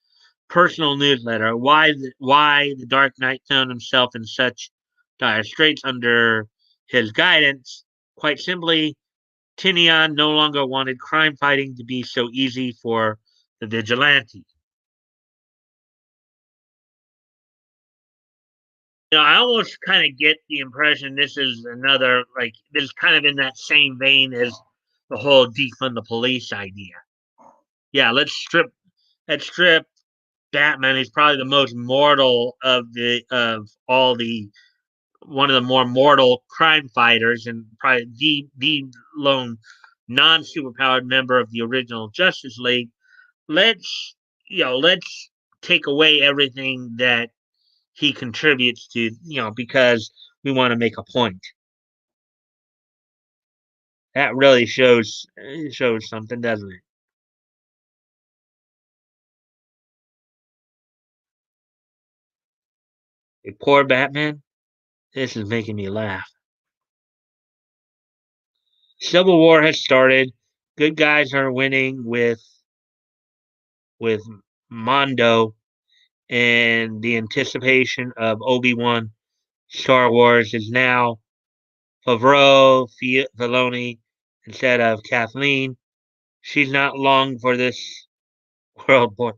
personal newsletter why the Dark Knight found himself in such dire straits under his guidance. Quite simply, Tinian no longer wanted crime fighting to be so easy for the vigilante. I almost kind of get the impression this is another like this is kind of in that same vein as the whole defund the police idea. Yeah, let's strip Batman. He's probably the most mortal of all the one of the more mortal crime fighters and probably the lone non superpowered member of the original Justice League. Let's take away everything that he contributes to, because we want to make a point. That really shows something, doesn't it? A poor Batman. This is making me laugh. Civil War has started. Good guys are winning with Mondo, and the anticipation of Obi-Wan Star Wars is now Favreau Filoni instead of Kathleen. She's not long for this world, boy.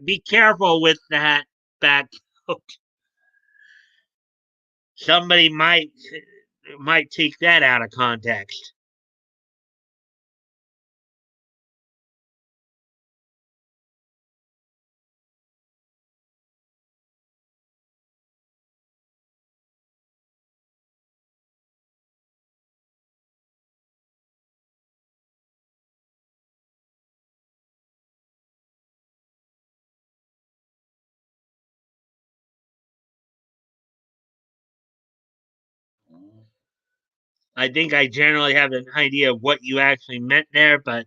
Be careful with that back. Somebody might take that out of context. I think I generally have an idea of what you actually meant there, but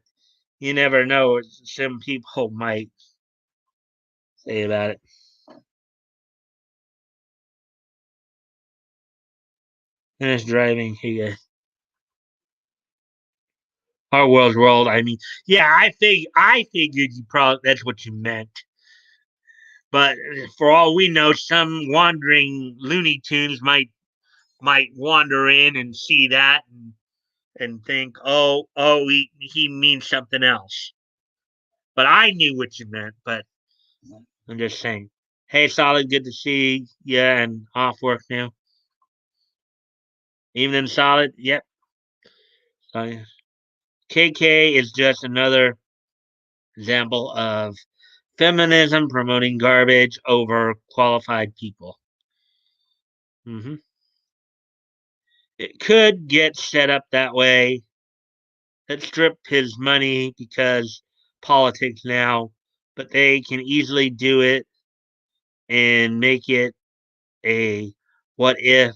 you never know what some people might say about it. Finish driving here. Our world's world. I mean, yeah, I figured you probably that's what you meant. But for all we know, some wandering Looney Tunes might wander in and see that and think, oh, he means something else. But I knew what you meant. But I'm just saying. Hey, Solid, good to see you and off work now. Evening, Solid. Yep. KK is just another example of feminism promoting garbage over qualified people. hmm It could get set up that way. Let's strip his money because politics now, but they can easily do it and make it a what if,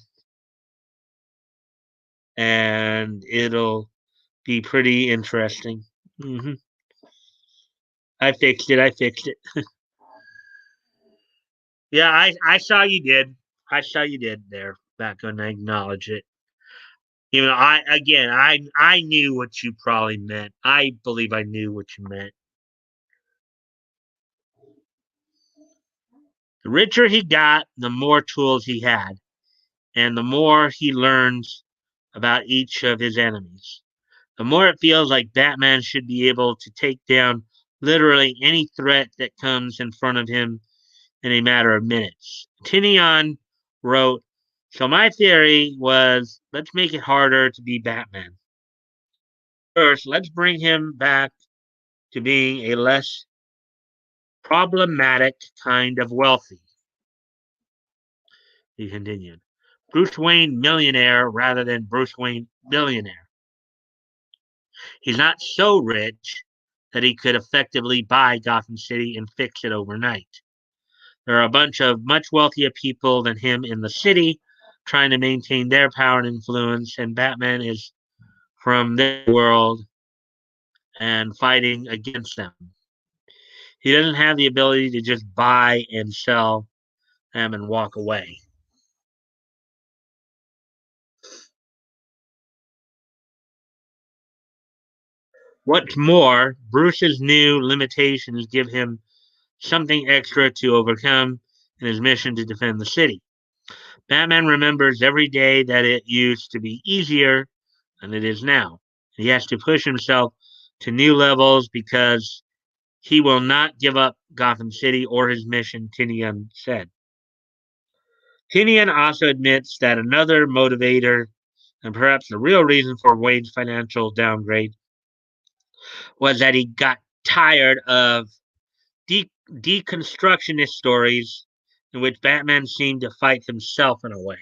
and it'll be pretty interesting. hmm I fixed it. I fixed it. Yeah, I saw you did. I saw you did there back when I acknowledged it. Even I knew what you probably meant. I believe I knew what you meant. The richer he got, the more tools he had, and the more he learns about each of his enemies. The more it feels like Batman should be able to take down literally any threat that comes in front of him in a matter of minutes. Tinian wrote, so my theory was let's make it harder to be Batman. First, let's bring him back to being a less problematic kind of wealthy, he continued. Bruce Wayne millionaire rather than Bruce Wayne billionaire. He's not so rich that he could effectively buy Gotham City and fix it overnight. There are a bunch of much wealthier people than him in the city trying to maintain their power and influence, and Batman is from their world and fighting against them. He doesn't have the ability to just buy and sell them and walk away. What's more, Bruce's new limitations give him something extra to overcome in his mission to defend the city. Batman remembers every day that it used to be easier than it is now. He has to push himself to new levels because he will not give up Gotham City or his mission, Tinian said. Tinian also admits that another motivator, and perhaps the real reason for Wayne's financial downgrade, was that he got tired of deconstructionist stories in which Batman seemed to fight himself in a way.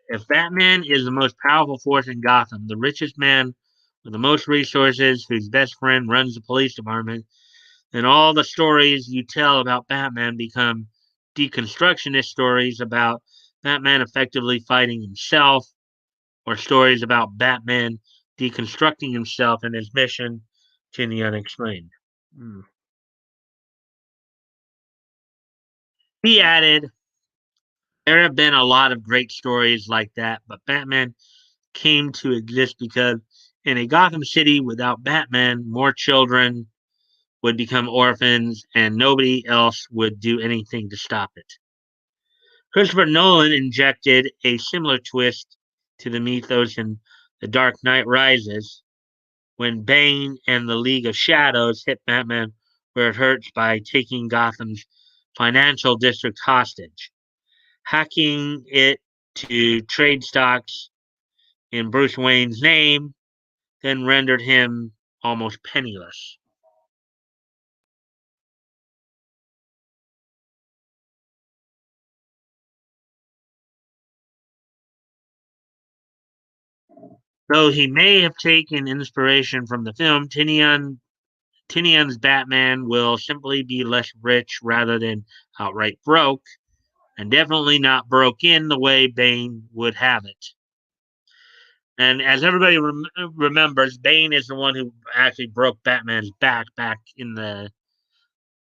If Batman is the most powerful force in Gotham, the richest man with the most resources, whose best friend runs the police department, then all the stories you tell about Batman become deconstructionist stories about Batman effectively fighting himself, or stories about Batman deconstructing himself and his mission to the unexplained. Hmm. He added, there have been a lot of great stories like that, but Batman came to exist because in a Gotham City without Batman, more children would become orphans and nobody else would do anything to stop it. Christopher Nolan injected a similar twist to the mythos in The Dark Knight Rises when Bane and the League of Shadows hit Batman where it hurts by taking Gotham's financial district hostage, hacking it to trade stocks in Bruce Wayne's name, then rendered him almost penniless. Though he may have taken inspiration from the film, Tinian's Batman will simply be less rich rather than outright broke, and definitely not broke in the way Bane would have it. And as everybody remembers, Bane is the one who actually broke Batman's back in the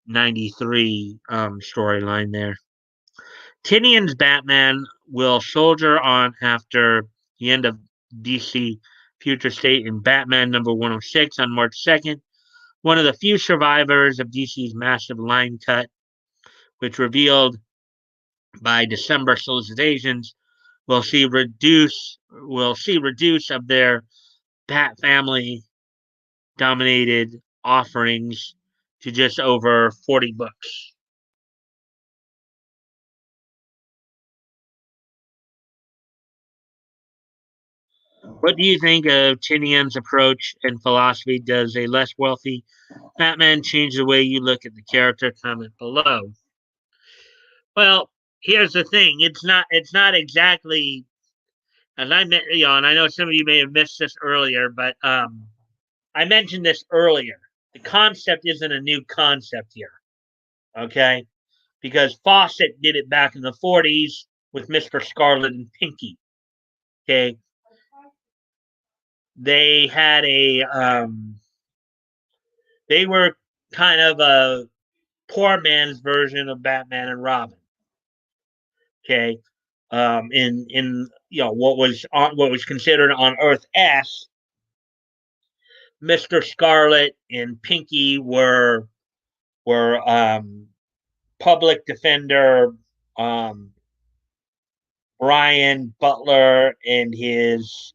93 storyline there. Tinian's Batman will soldier on after the end of DC Future State in Batman number 106 on March 2nd, one of the few survivors of DC's massive line cut, which revealed by December solicitations will see reduce of their Bat family dominated offerings to just over 40 books. What do you think of Tinian's approach and philosophy? Does a less wealthy Batman change the way you look at the character? Comment below. Well, here's the thing. It's not exactly as I meant, and I know some of you may have missed this earlier, but I mentioned this earlier. The concept isn't a new concept here, okay? Because Fawcett did it back in the 40s with Mr. Scarlet and Pinky. Okay, they had they were kind of a poor man's version of Batman and Robin. Okay, in what was considered on Earth S, Mister Scarlet and Pinky were public defender Brian Butler and his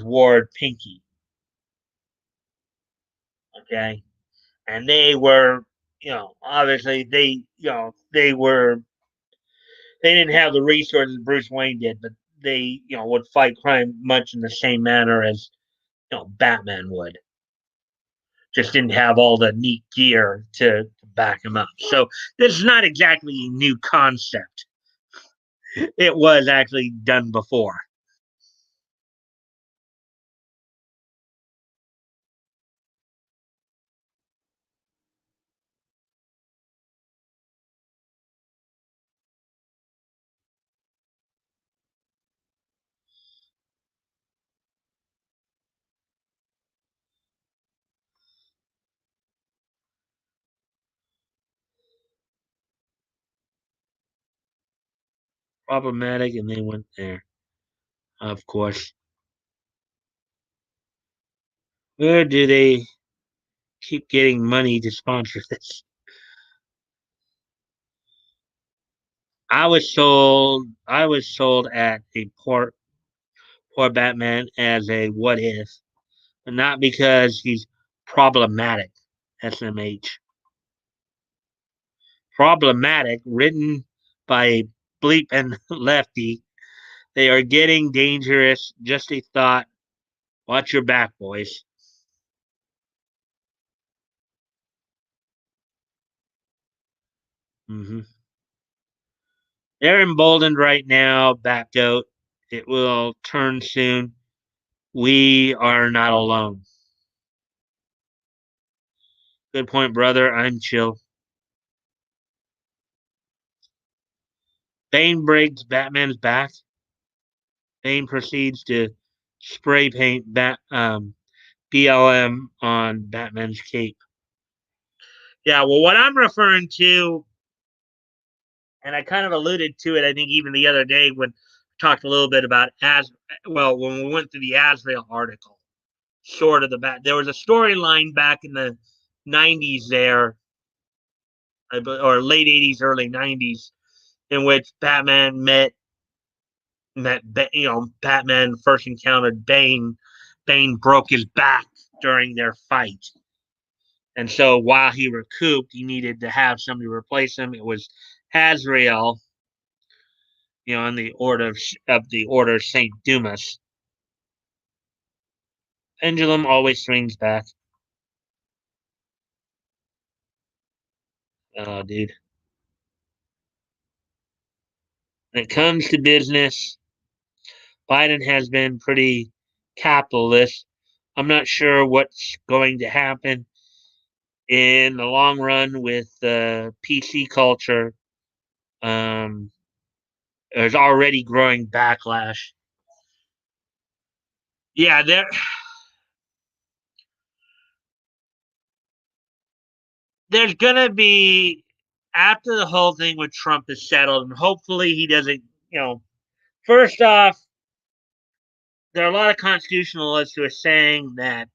ward Pinky. Okay, and they were obviously they didn't have the resources Bruce Wayne did, but they would fight crime much in the same manner as Batman would. Just didn't have all the neat gear to back him up. So this is not exactly a new concept. It was actually done before. Problematic, and they went there. Of course. Where do they keep getting money to sponsor this? I was sold at a poor Batman as a what if, but not because he's problematic. SMH. Problematic, written by a bleep and lefty. They are getting dangerous. Just a thought. Watch your back, boys. Hmm. They're emboldened right now, Batgoat. It will turn soon. We are not alone. Good point, brother. I'm chill. Bane breaks Batman's back. Bane proceeds to spray paint BLM on Batman's cape. Yeah, well, what I'm referring to, and I kind of alluded to it, I think even the other day when we talked a little bit about when we went through the Azrael article, sort of there was a storyline back in the 90s there, or late 80s, early 90s, in which Batman first encountered Bane. Bane broke his back during their fight. And so while he recouped, he needed to have somebody replace him. It was Azrael, in the order of Saint Dumas. Pendulum always swings back. Oh, dude. When it comes to business, Biden has been pretty capitalist. I'm not sure what's going to happen in the long run with PC culture, Um, there's already growing backlash. Yeah, there's gonna be after the whole thing with Trump is settled, and hopefully he doesn't. You know, first off, there are a lot of constitutionalists who are saying that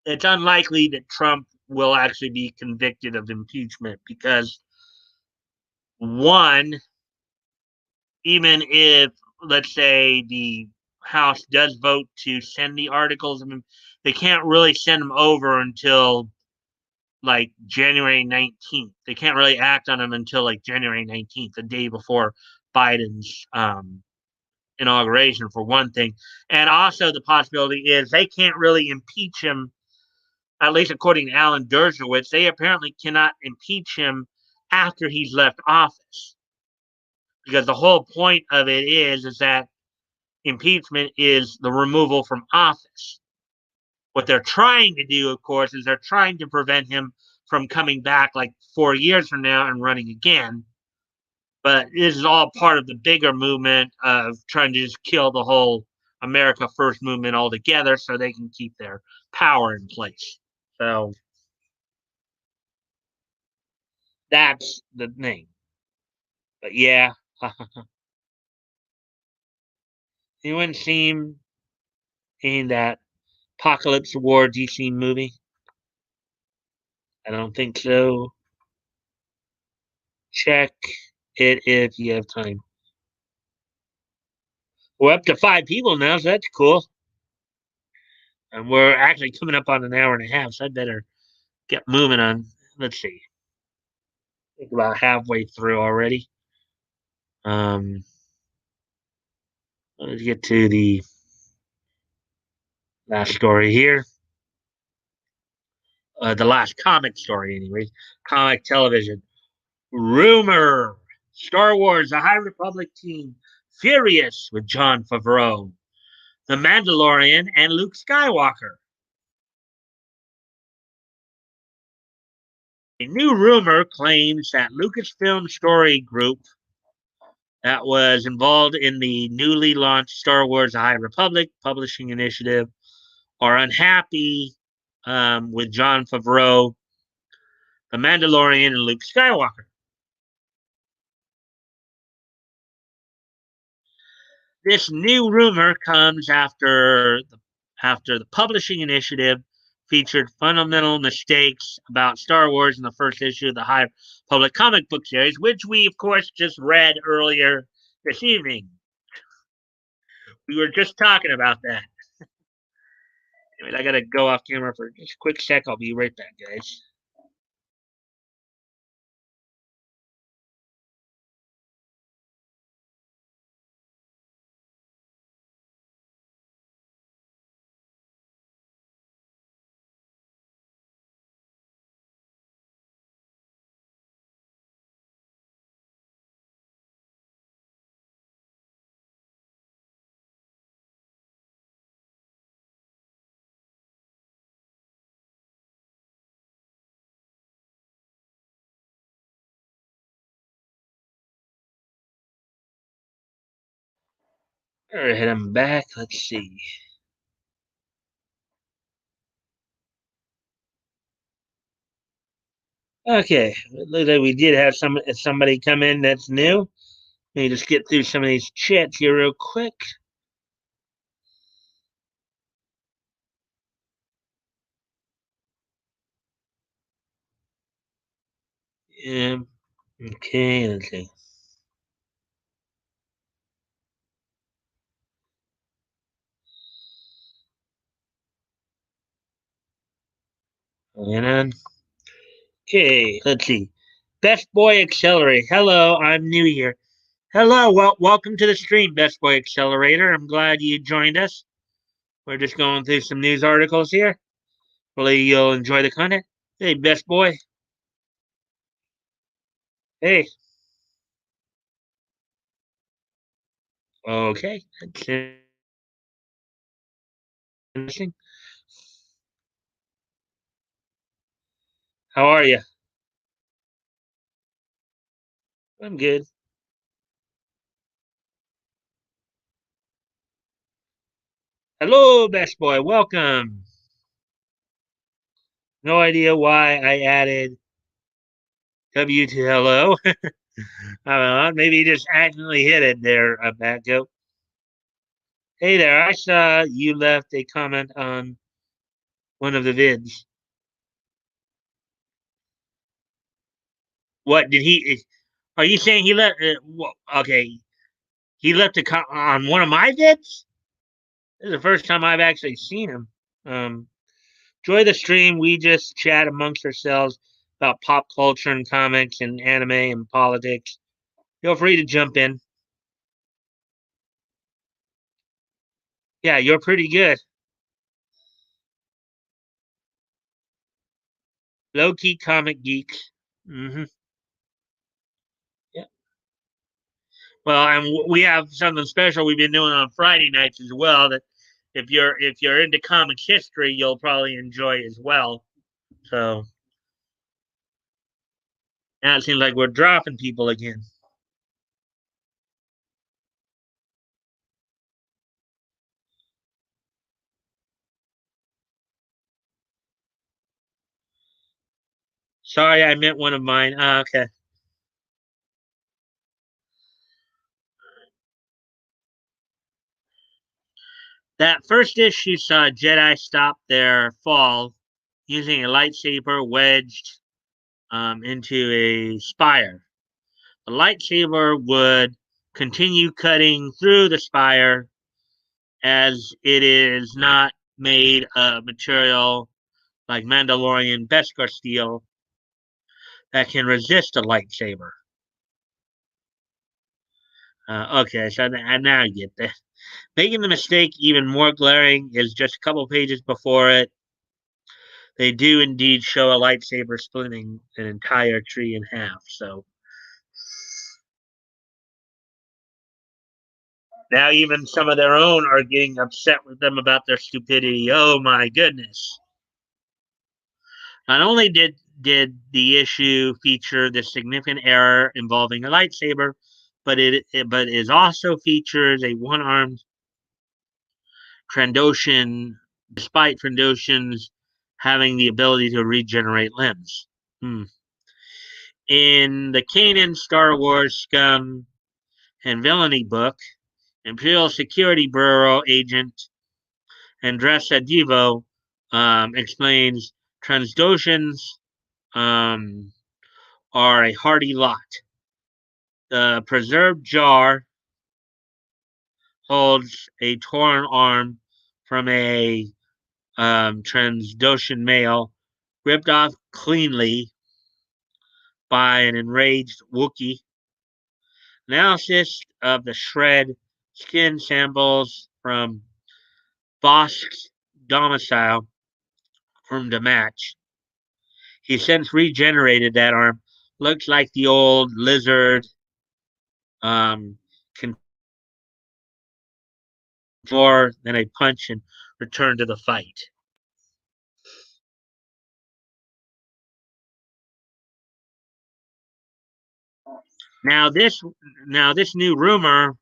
it's unlikely that Trump will actually be convicted of impeachment because one, even if let's say the House does vote to send the articles, I mean, they can't really send them over until like January 19th. They can't really act on them until like January 19th, the day before Biden's inauguration, for one thing. And also, the possibility is they can't really impeach him, at least according to Alan Dershowitz. They apparently cannot impeach him after he's left office because the whole point of it is that impeachment is the removal from office. What they're trying to do, of course, is they're trying to prevent him from coming back like 4 years from now and running again. But this is all part of the bigger movement of trying to just kill the whole America First movement altogether so they can keep their power in place. So that's the thing. But yeah, anyone seen in that Apocalypse War DC movie? I don't think so. Check it if you have time. We're up to 5 people now, so that's cool. And we're actually coming up on an hour and a half, so I better get moving on. Let's see. I think about halfway through already. Um, let's get to the last story here. The last comic story, anyways. Comic television. Rumor. Star Wars, The High Republic team, furious with Jon Favreau. The Mandalorian and Luke Skywalker. A new rumor claims that Lucasfilm Story Group that was involved in the newly launched Star Wars The High Republic publishing initiative are unhappy with Jon Favreau, The Mandalorian, and Luke Skywalker. This new rumor comes after the publishing initiative featured fundamental mistakes about Star Wars in the first issue of the High Republic comic book series, which we, of course, just read earlier this evening. We were just talking about that. Anyway, I gotta go off camera for just a quick sec. I'll be right back, guys. All right, I'm back. Let's see. Okay, looks like we did have somebody come in that's new. Let me just get through some of these chats here real quick. Um, okay, let's see. And then, okay, let's see. Best Boy Accelerate. Hello, I'm new here. Hello, welcome to the stream, Best Boy Accelerator. I'm glad you joined us. We're just going through some news articles here. Hopefully, you'll enjoy the content. Hey, Best Boy. Hey. Okay, that's interesting. How are you? I'm good. Hello, best boy. Welcome. No idea why I added W to hello. I don't know. Maybe you just accidentally hit it there, Bad Goat. Hey there. I saw you left a comment on one of the vids. What did he? Are you saying he left? Okay, he left on one of my vids. This is the first time I've actually seen him. Um, Enjoy the stream. We just chat amongst ourselves about pop culture and comics and anime and politics. Feel free to jump in. Yeah, you're pretty good. Low key comic geeks. Yeah. Well, and we have something special we've been doing on Friday nights as well. That if you're into comic history, you'll probably enjoy as well. So now it seems like we're dropping people again. Sorry, I meant one of mine. Okay. That first issue saw Jedi stop their fall using a lightsaber wedged into a spire. The lightsaber would continue cutting through the spire as it is not made of material like Mandalorian Beskar steel that can resist a lightsaber. Okay, so now I get that. Making the mistake even more glaring is just a couple pages before it. They do indeed show a lightsaber splitting an entire tree in half. So now even some of their own are getting upset with them about their stupidity. Oh my goodness. Not only did the issue feature the significant error involving a lightsaber, but it also features a one-armed Trandoshan, despite Trandoshans having the ability to regenerate limbs. Hmm. In the Kanan Star Wars Scum and Villainy book, Imperial Security Bureau agent Andressa Devo explains Transdoshans um, are a hardy lot. The preserved jar holds a torn arm from a Transdoshan male, ripped off cleanly by an enraged Wookiee. Analysis of the shred skin samples from Bosk's domicile from the match. He since regenerated that arm. Looks like the old lizard can more than a punch and return to the fight. Now this now this new rumor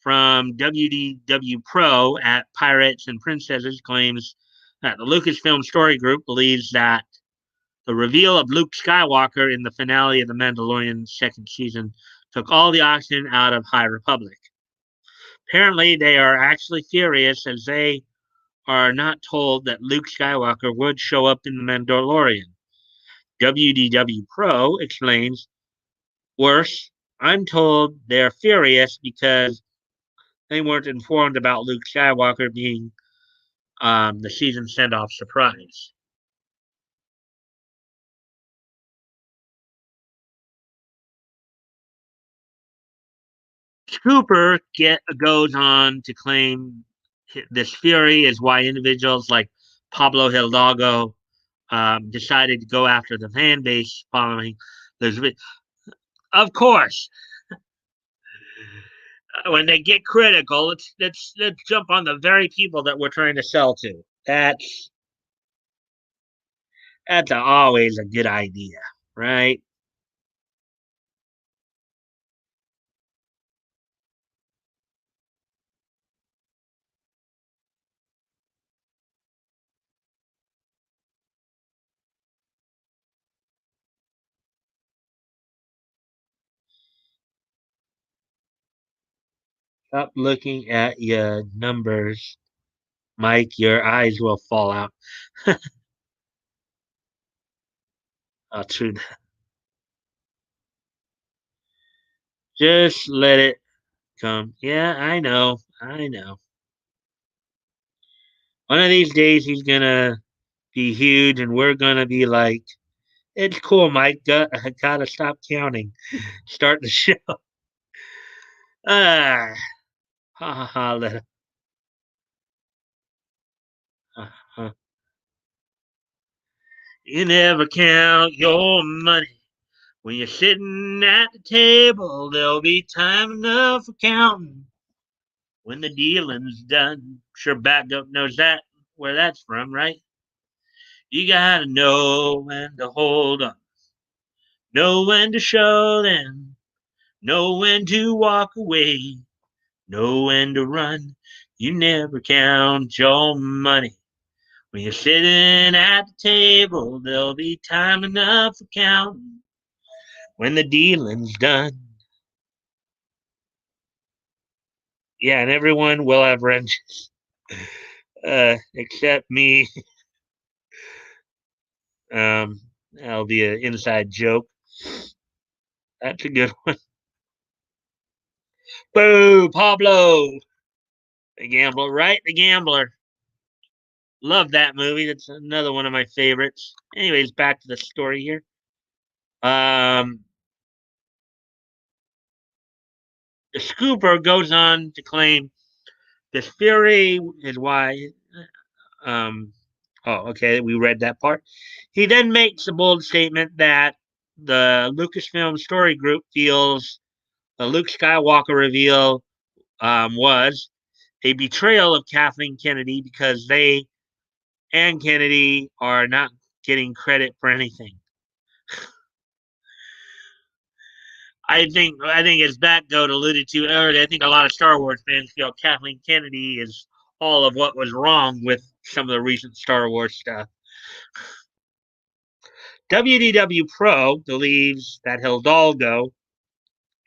from WDW Pro at Pirates and Princesses claims that the Lucasfilm Story Group believes that the reveal of Luke Skywalker in the finale of The Mandalorian second season took all the oxygen out of High Republic. Apparently, they are actually furious as they are not told that Luke Skywalker would show up in The Mandalorian. WDW Pro explains, worse, I'm told they're furious because they weren't informed about Luke Skywalker being the season send off surprise. Cooper goes on to claim this fury is why individuals like Pablo Hidalgo decided to go after the fan base following this. Of course, when they get critical, let's jump on the very people that we're trying to sell to. That's always a good idea, right? Stop looking at your numbers, Mike. Your eyes will fall out. True. Just let it come. Yeah, I know. I know. One of these days he's gonna be huge, and we're gonna be like, "It's cool, Mike. Gotta stop counting. Start the show." Ah, ha ha ha. Uh, You never count your money. When you're sitting at the table, there'll be time enough for counting. When the dealing's done, sure backup knows that where that's from, right? You gotta know when to hold on, know when to show them, know when to walk away, know when to run. You never count your money. When you're sitting at the table, there'll be time enough for counting. When the dealing's done. Yeah, and everyone will have wrenches, except me. Um, that'll be an inside joke. That's a good one. Boo, Pablo, the gambler, right? The gambler. Love that movie. That's another one of my favorites. Anyways, back to the story here. Um, the scooper goes on to claim this theory is why. Um, oh, okay, we read that part. He then makes a bold statement that the Lucasfilm Story Group feels the Luke Skywalker reveal was a betrayal of Kathleen Kennedy because they and Kennedy are not getting credit for anything. I think as that goat alluded to earlier, I think a lot of Star Wars fans feel Kathleen Kennedy is all of what was wrong with some of the recent Star Wars stuff. WDW Pro believes that Hidalgo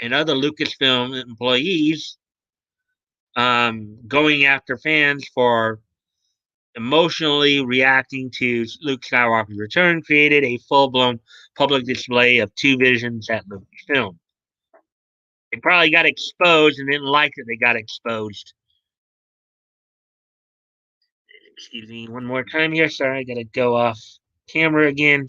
and other Lucasfilm employees going after fans for emotionally reacting to Luke Skywalker's return created a full blown public display of two visions at Lucasfilm. They probably got exposed and didn't like that they got exposed. Excuse me one more time here. Sorry, I gotta go off camera again.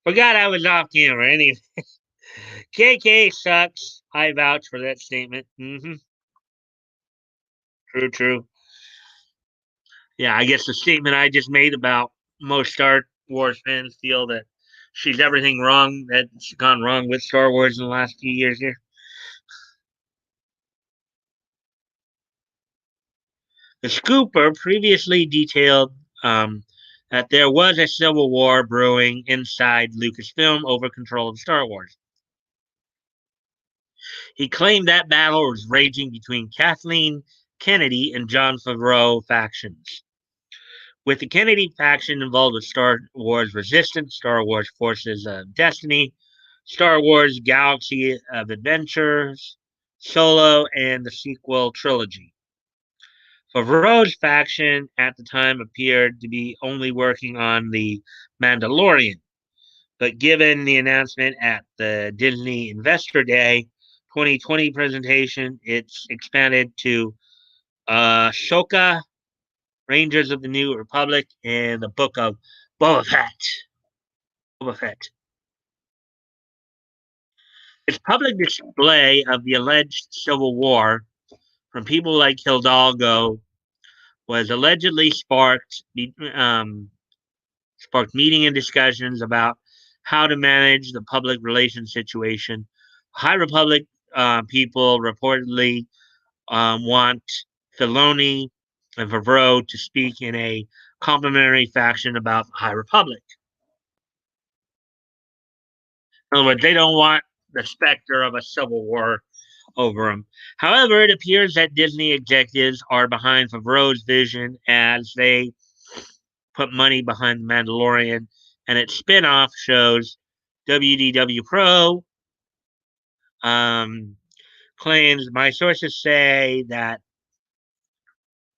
Forgot I was off camera. Anyway, KK sucks. I vouch for that statement. True, true. Yeah, I guess the statement I just made about most Star Wars fans feel that she's everything wrong that's gone wrong with Star Wars in the last few years here. The Scooper previously detailed that there was a civil war brewing inside Lucasfilm over control of Star Wars. He claimed that battle was raging between Kathleen Kennedy and John Favreau factions. With the Kennedy faction involved with Star Wars Resistance, Star Wars Forces of Destiny, Star Wars Galaxy of Adventures, Solo, and the sequel trilogy. Favreau's faction at the time appeared to be only working on The Mandalorian, but given the announcement at the Disney Investor Day 2020 presentation, it's expanded to Ahsoka, Rangers of the New Republic, and the Book of Boba Fett. Boba Fett. Its public display of the alleged civil war from people like Hidalgo was allegedly sparked meeting and discussions about how to manage the public relations situation. High Republic people reportedly want Filoni and Favreau to speak in a complimentary fashion about the High Republic. In other words, they don't want the specter of a civil war over them. However, it appears that Disney executives are behind Favreau's vision as they put money behind The Mandalorian and its spin off shows. WDW Pro um, claims my sources say that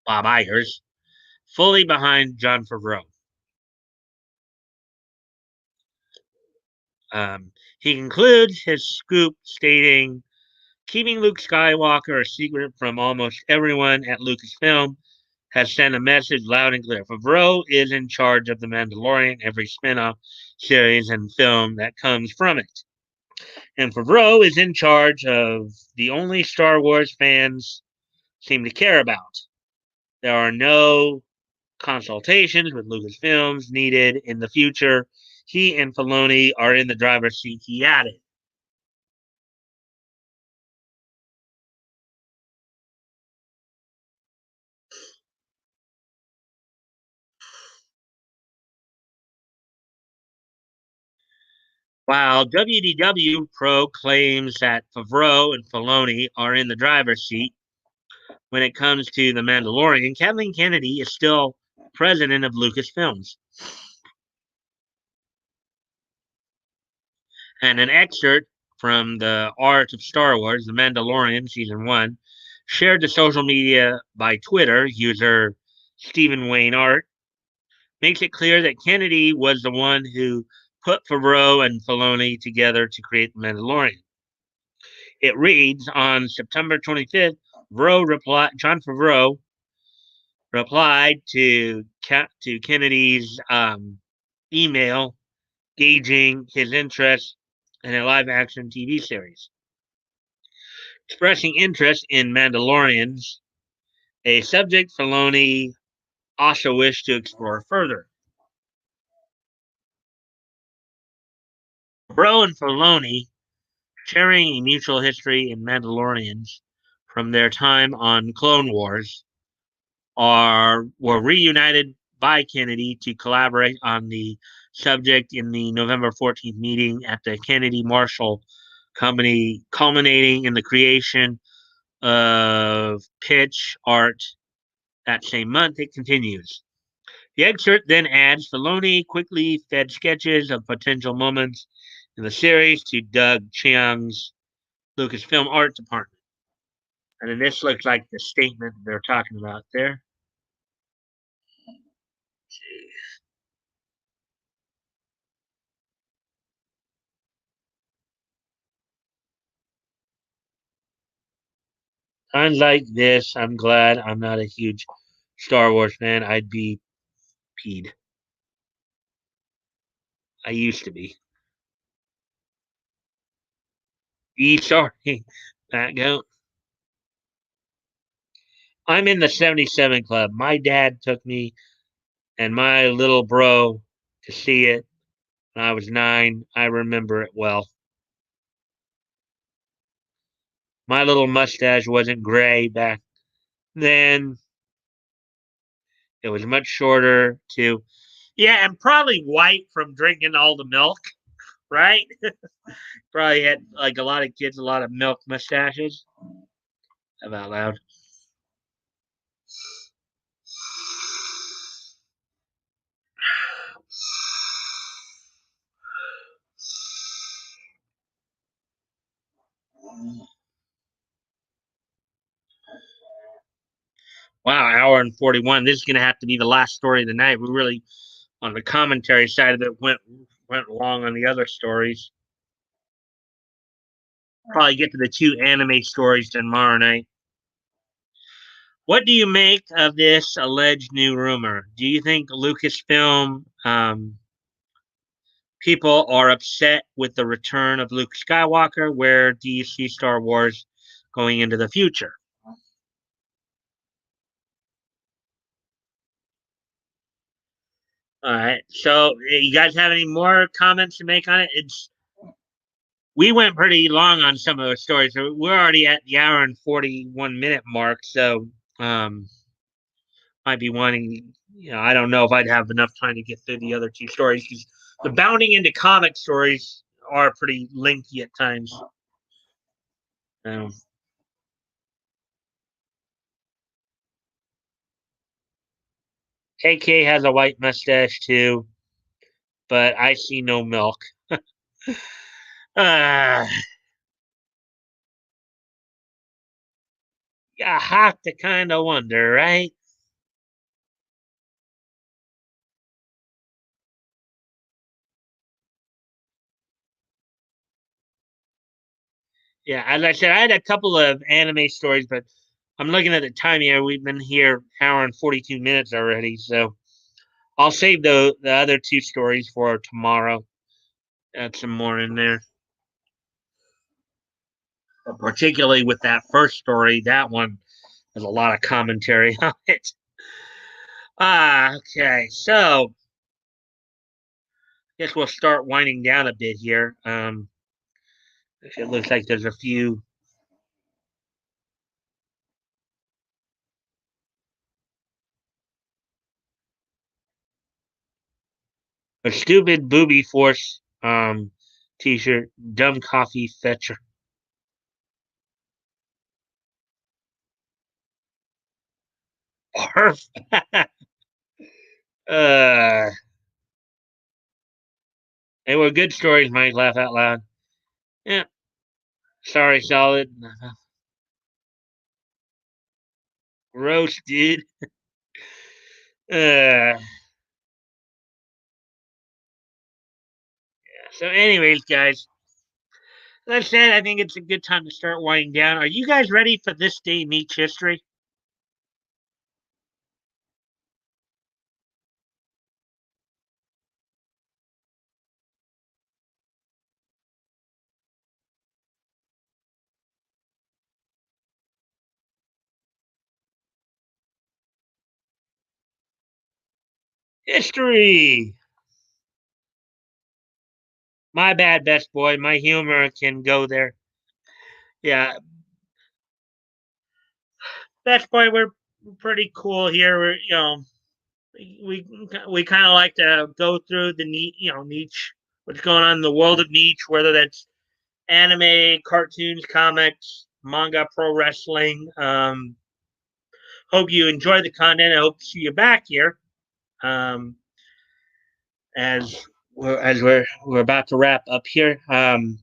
Bob Iger's fully behind John Favreau. He concludes his scoop stating, keeping Luke Skywalker a secret from almost everyone at Lucasfilm has sent a message loud and clear. Favreau is in charge of The Mandalorian, every spin-off series and film that comes from it. And Favreau is in charge of the only Star Wars fans seem to care about. There are no consultations with Lucasfilms needed in the future. He and Filoni are in the driver's seat, he added. While WDW Pro claims that Favreau and Filoni are in the driver's seat when it comes to The Mandalorian, Kathleen Kennedy is still president of Lucasfilms. And an excerpt from the Art of Star Wars, The Mandalorian Season 1, shared to social media by Twitter user Stephen Wayne Art, makes it clear that Kennedy was the one who put Favreau and Filoni together to create The Mandalorian. It reads, on September 25th, John Favreau replied to Kennedy's email gauging his interest in a live action TV series, expressing interest in Mandalorians, a subject Filoni also wished to explore further. Bro and Filoni, sharing a mutual history in Mandalorians from their time on Clone Wars, were reunited by Kennedy to collaborate on the subject in the November 14th meeting at the Kennedy Marshall Company, culminating in the creation of pitch art that same month. It continues. The excerpt then adds Filoni quickly fed sketches of potential moments in the series to Doug Chiang's Lucasfilm art department. And then this looks like the statement they're talking about there. Unlike this, I'm glad I'm not a huge Star Wars fan. I'd be peed. I used to be. Sorry, that goat. I'm in the 77 club. My dad took me and my little bro to see it when I was 9. I remember it well. My little mustache wasn't gray back then. It was much shorter too. Yeah, and probably white from drinking all the milk, right? Probably had like a lot of kids, a lot of milk mustaches. About loud. Wow, hour and 41. This is gonna have to be the last story of the night. We really on the commentary side of it went long on the other stories. Probably get to the two anime stories tomorrow night. What do you make of this alleged new rumor? Do you think Lucasfilm People are upset with the return of Luke Skywalker. Where do you see Star Wars going into the future? All right. So, you guys have any more comments to make on it? It's We went pretty long on some of those stories. So we're already at the hour and 41-minute mark. So, um, might be wanting. I don't know if I'd have enough time to get through the other two stories because the bounding into comic stories are pretty lengthy at times. Um, KK has a white mustache too, but I see no milk. Uh, you have to kind of wonder, right? Yeah, as I said, I had a couple of anime stories, but I'm looking at the time here. We've been here hour and 42 minutes already, so I'll save the other two stories for tomorrow. Add some more in there, particularly with that first story. That one has a lot of commentary on it. Okay. So I guess we'll start winding down a bit here. It looks like there's a stupid booby force t-shirt, dumb coffee fetcher. Perfect. uh, they were good stories, Mike. Laugh out loud. Yeah. Sorry, solid. Roast, dude. Uh, so, anyways, guys, that said, I think it's a good time to start winding down. Are you guys ready for this day in each history? History. My bad, best boy. My humor can go there. Yeah, best boy. We're pretty cool here. We we kind of like to go through the niche, what's going on in the world of niche, whether that's anime, cartoons, comics, manga, pro wrestling. Hope you enjoy the content. I hope to see you back here. Um, as we're about to wrap up here. And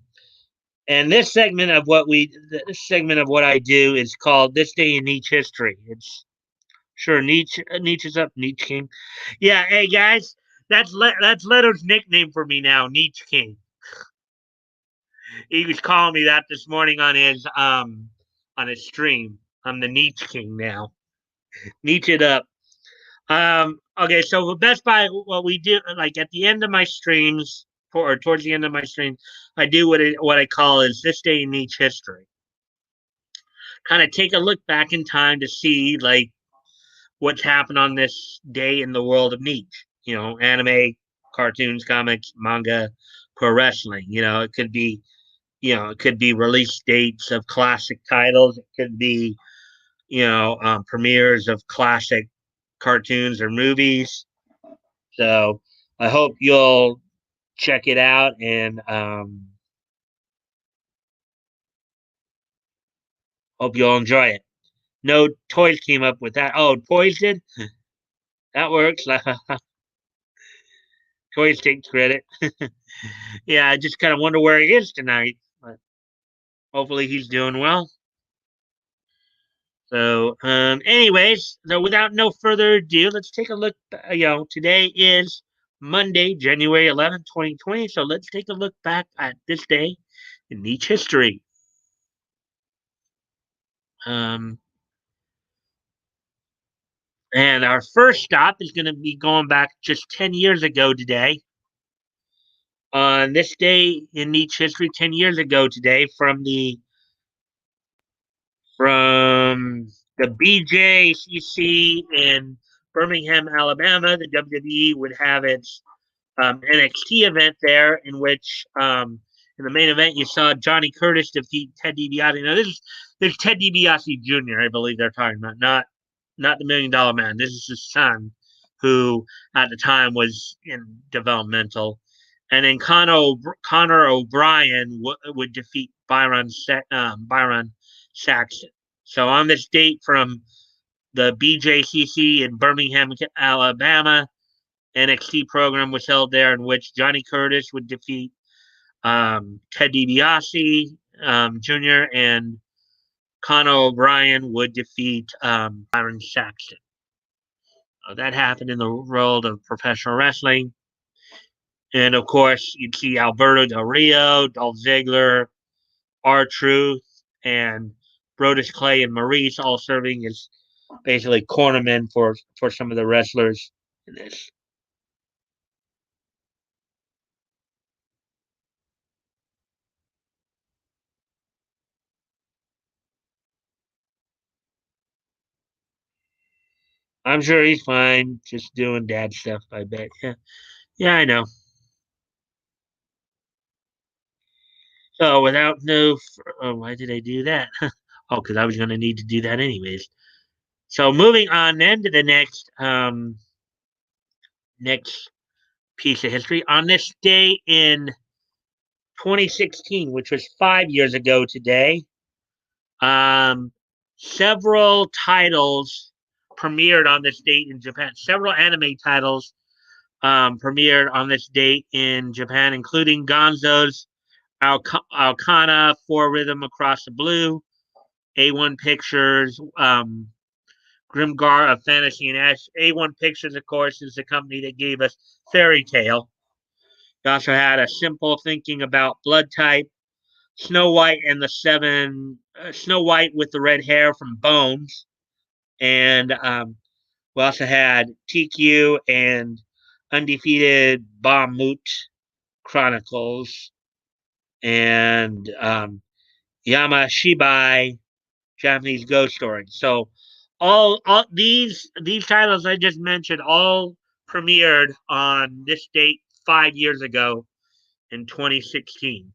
this segment of what I do is called "This Day in Nietzsche History." It's sure Nietzsche's up, Nietzsche King. Yeah, hey guys, that's Leto's nickname for me now, Nietzsche King. He was calling me that this morning on his stream. I'm the Nietzsche King now. Nietzsche up. Okay, so with Best Buy, what we do, like at the end of my streams, or towards the end of my stream, I do what I call is this day in Nietzsche history. Kind of take a look back in time to see like what's happened on this day in the world of Nietzsche. Anime, cartoons, comics, manga, pro wrestling. It could be release dates of classic titles. It could be premieres of classic cartoons or movies. So I hope you'll check it out and hope you'll enjoy it. No toys came up with that. Oh, toys did? That works. Toys takes credit. Yeah, I just kind of wonder where he is tonight. But hopefully he's doing well. So, anyways, so without no further ado, let's take a look. Today is Monday, January 11th, 2020. So let's take a look back at this day in Nietzsche history. Um, and our first stop is going to be going back just 10 years ago today. On this day in Neat's history, 10 years ago today, from the BJCC in Birmingham, Alabama, the WWE would have its NXT event there, in which in the main event you saw Johnny Curtis defeat Ted DiBiase. Now this is Ted DiBiase Jr. I believe they're talking about, not the $1 Million Man. This is his son, who at the time was in developmental. And then Connor O'Brien would defeat Byron Saxton. So on this date from the BJCC in Birmingham, Alabama, NXT program was held there, in which Johnny Curtis would defeat Ted DiBiase Jr. and Conor O'Brien would defeat Byron Saxton. That happened in the world of professional wrestling. And of course, you'd see Alberto Del Rio, Dolph Ziggler, R-Truth, and Brodus Clay and Maurice all serving as basically cornermen for some of the wrestlers in this. I'm sure he's fine, just doing dad stuff, I bet. Yeah, yeah, I know. So without no, oh, why did I do that? Oh, because I was going to need to do that anyways. So moving on then to the next piece of history. On this day in 2016, which was 5 years ago today, um, several titles premiered on this date in Japan. Several anime titles premiered on this date in Japan, including Gonzo's Alcana, Four Rhythm Across the Blue, A1 Pictures, Grimgar of Fantasy and Ash. A1 Pictures, of course, is the company that gave us Fairy Tale. We also had a Simple Thinking About Blood Type, Snow White and the Seven, Snow White with the Red Hair from Bones, and we also had TQ and Undefeated Bahamut Chronicles, and Yamashibai Japanese Ghost Story. So all these titles I just mentioned all premiered on this date 5 years ago in 2016.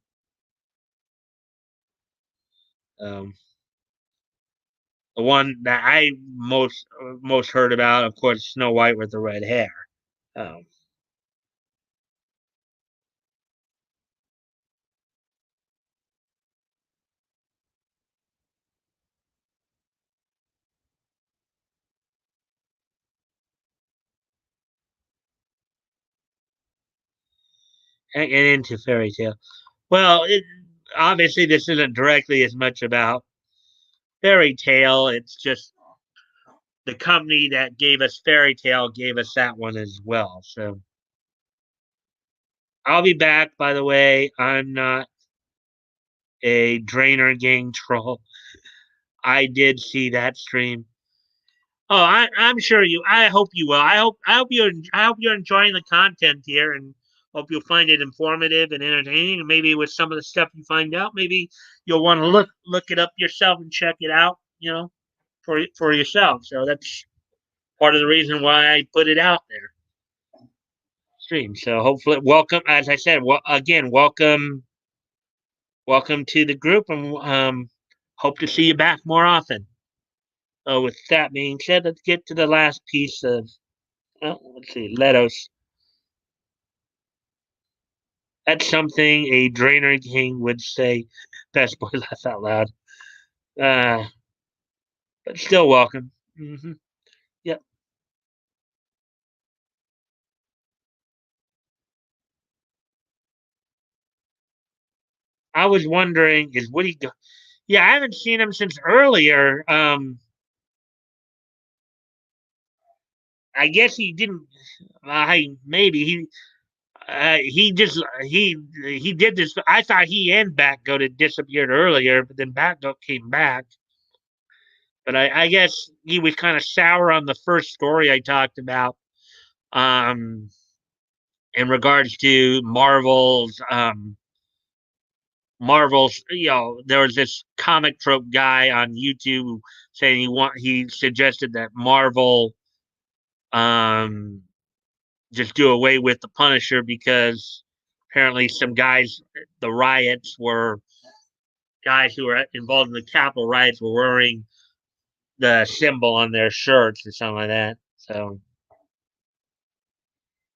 Um, the one that I most heard about, of course, Snow White with the red hair. Um, and into fairy tale. Well, obviously this isn't directly as much about fairy tale. It's just the company that gave us fairy tale gave us that one as well. So I'll be back. By the way, I'm not a Drainer Gang troll. I did see that stream. Oh, I'm sure you. I hope you will. I hope you're enjoying the content here, and hope you'll find it informative and entertaining. And maybe with some of the stuff you find out, maybe you'll want to look it up yourself and check it out. For yourself. So that's part of the reason why I put it out there. Stream. So hopefully, welcome. As I said, again, welcome to the group, and hope to see you back more often. With that being said, let's get to the last piece of. Let's see, Letos. That's something a Drainer King would say. Best boy laugh out loud. Uh, but still welcome. Yep. I was wondering, is Woody? Yeah, I haven't seen him since earlier. I guess he didn't. Maybe he did this. I thought he and Batgoat had disappeared earlier, but then Batgoat came back. But I guess he was kind of sour on the first story I talked about. Um, in regards to Marvel's, there was this comic trope guy on YouTube saying he suggested that Marvel um just do away with the Punisher because apparently some guys, the riots were guys who were involved in the Capitol riots were wearing the symbol on their shirts or something like that. So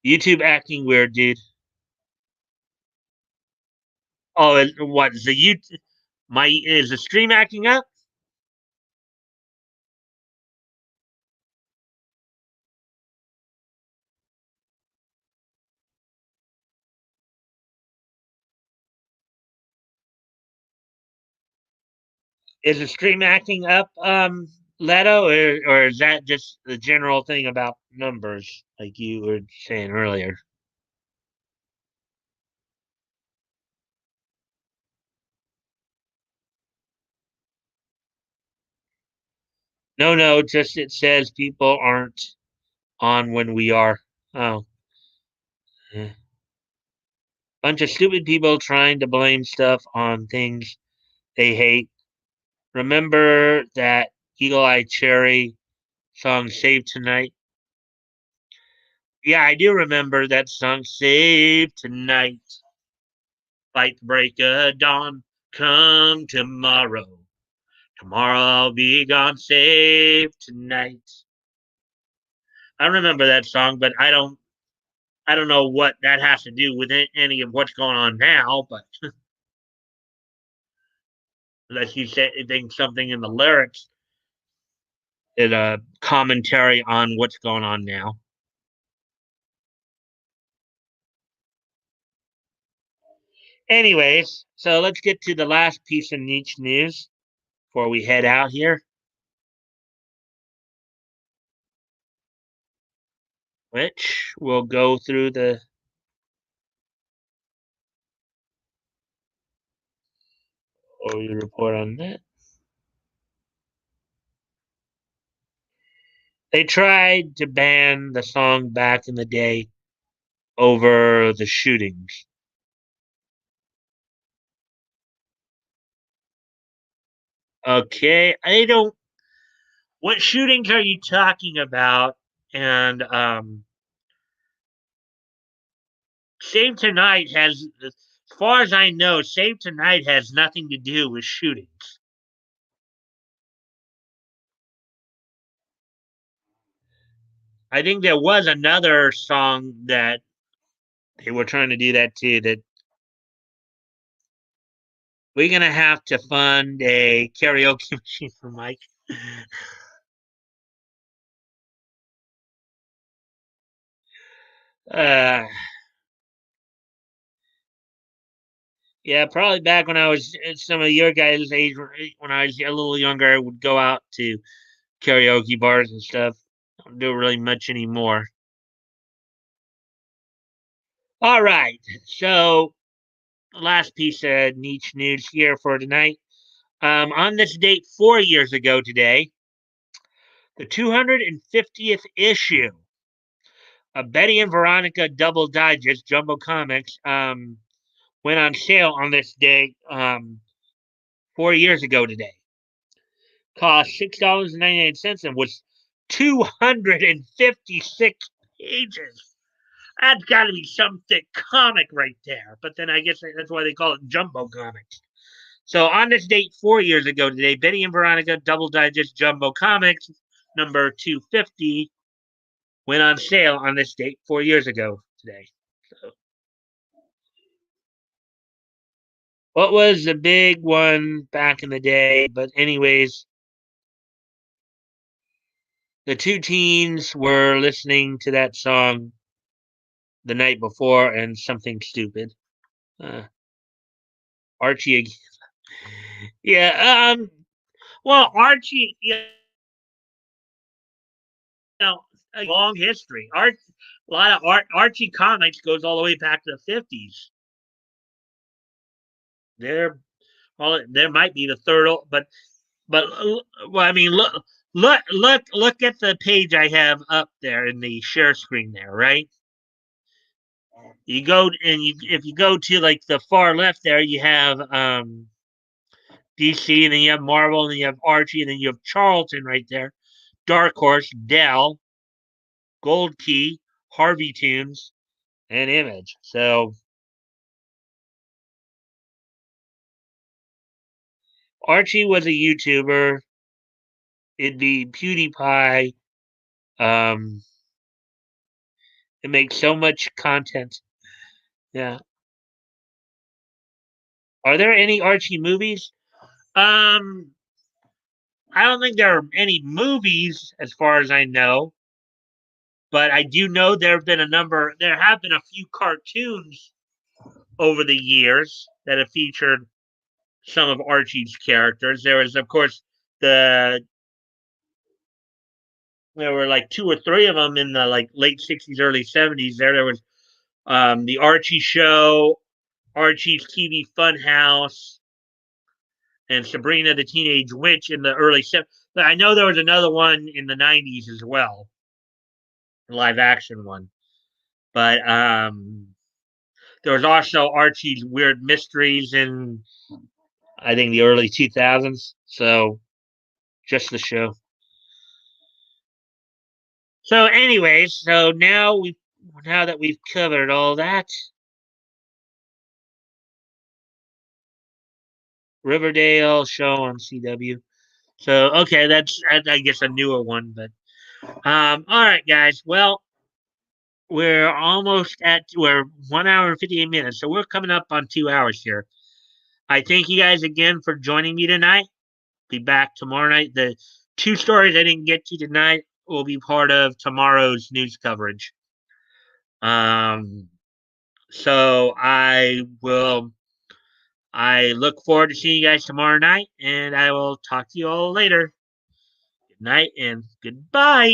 YouTube acting weird, dude. Oh, what is the YouTube? My is the stream acting up? Is the stream acting up, Leto, or is that just the general thing about numbers, like you were saying earlier? No, no, just it says people aren't on when we are. Oh, eh. Bunch of stupid people trying to blame stuff on things they hate. Remember that Eagle Eye Cherry song "Save Tonight"? Yeah, I do remember that song "Save Tonight." Fight the break of dawn, come tomorrow. Tomorrow I'll be gone, save tonight. I remember that song, but I don't know what that has to do with any of what's going on now. But unless you say think something in the lyrics is a commentary on what's going on now. Anyways, so let's get to the last piece of niche news before we head out here, which we'll go through the OU report on that. They tried to ban the song back in the day over the shootings. Okay, I don't. What shootings are you talking about? And Save Tonight has, as far as I know, Save Tonight has nothing to do with shootings. I think there was another song that they were trying to do that too. That we're gonna have to fund a karaoke machine for Mike. Uh, yeah, probably back when I was some of your guys' age, when I was a little younger, I would go out to karaoke bars and stuff. I don't do really much anymore. All right, so last piece of niche news here for tonight. On this date 4 years ago today, the 250th issue of Betty and Veronica Double Digest Jumbo Comics went on sale on this day 4 years ago today. Cost $6.99 and was 256 pages. That's got to be some thick comic right there. But then I guess that's why they call it Jumbo Comics. So on this date 4 years ago today, Betty and Veronica Double Digest Jumbo Comics number 250 went on sale on this date 4 years ago today. So, what was the big one back in the day? But anyways, the two teens were listening to that song the night before and something stupid. Uh, Archie, yeah. Well, Archie, a long history. A lot of Archie comics goes all the way back to the 50s. There, well, there might be the third, but well, I mean, look at the page I have up there in the share screen there, right? if you go to like the far left there, you have DC, and then you have Marvel, and then you have Archie, and then you have Charlton right there, Dark Horse, Dell, Gold Key, Harvey Tunes, and Image. So Archie was a YouTuber. It'd be PewDiePie. Um, it makes so much content. Yeah. Are there any Archie movies? Um, I don't think there are any movies as far as I know, but I do know there have been a few cartoons over the years that have featured some of Archie's characters. There was, of course, the there were like two or three of them in the like late '60s, early '70s. There was the Archie Show, Archie's TV Funhouse, and Sabrina the Teenage Witch in the early '70s. But I know there was another one in the '90s as well, a live action one. But there was also Archie's Weird Mysteries in I think the early 2000s. So just the show. So, anyways, now that we've covered all that, Riverdale show on CW. So okay, that's I guess a newer one, but all right, guys. Well, we're 1 hour and 58 minutes, so we're coming up on 2 hours here. I thank you guys again for joining me tonight. Be back tomorrow night. The two stories I didn't get to tonight will be part of tomorrow's news coverage. Um, so I look forward to seeing you guys tomorrow night, and I will talk to you all later. Good night and goodbye.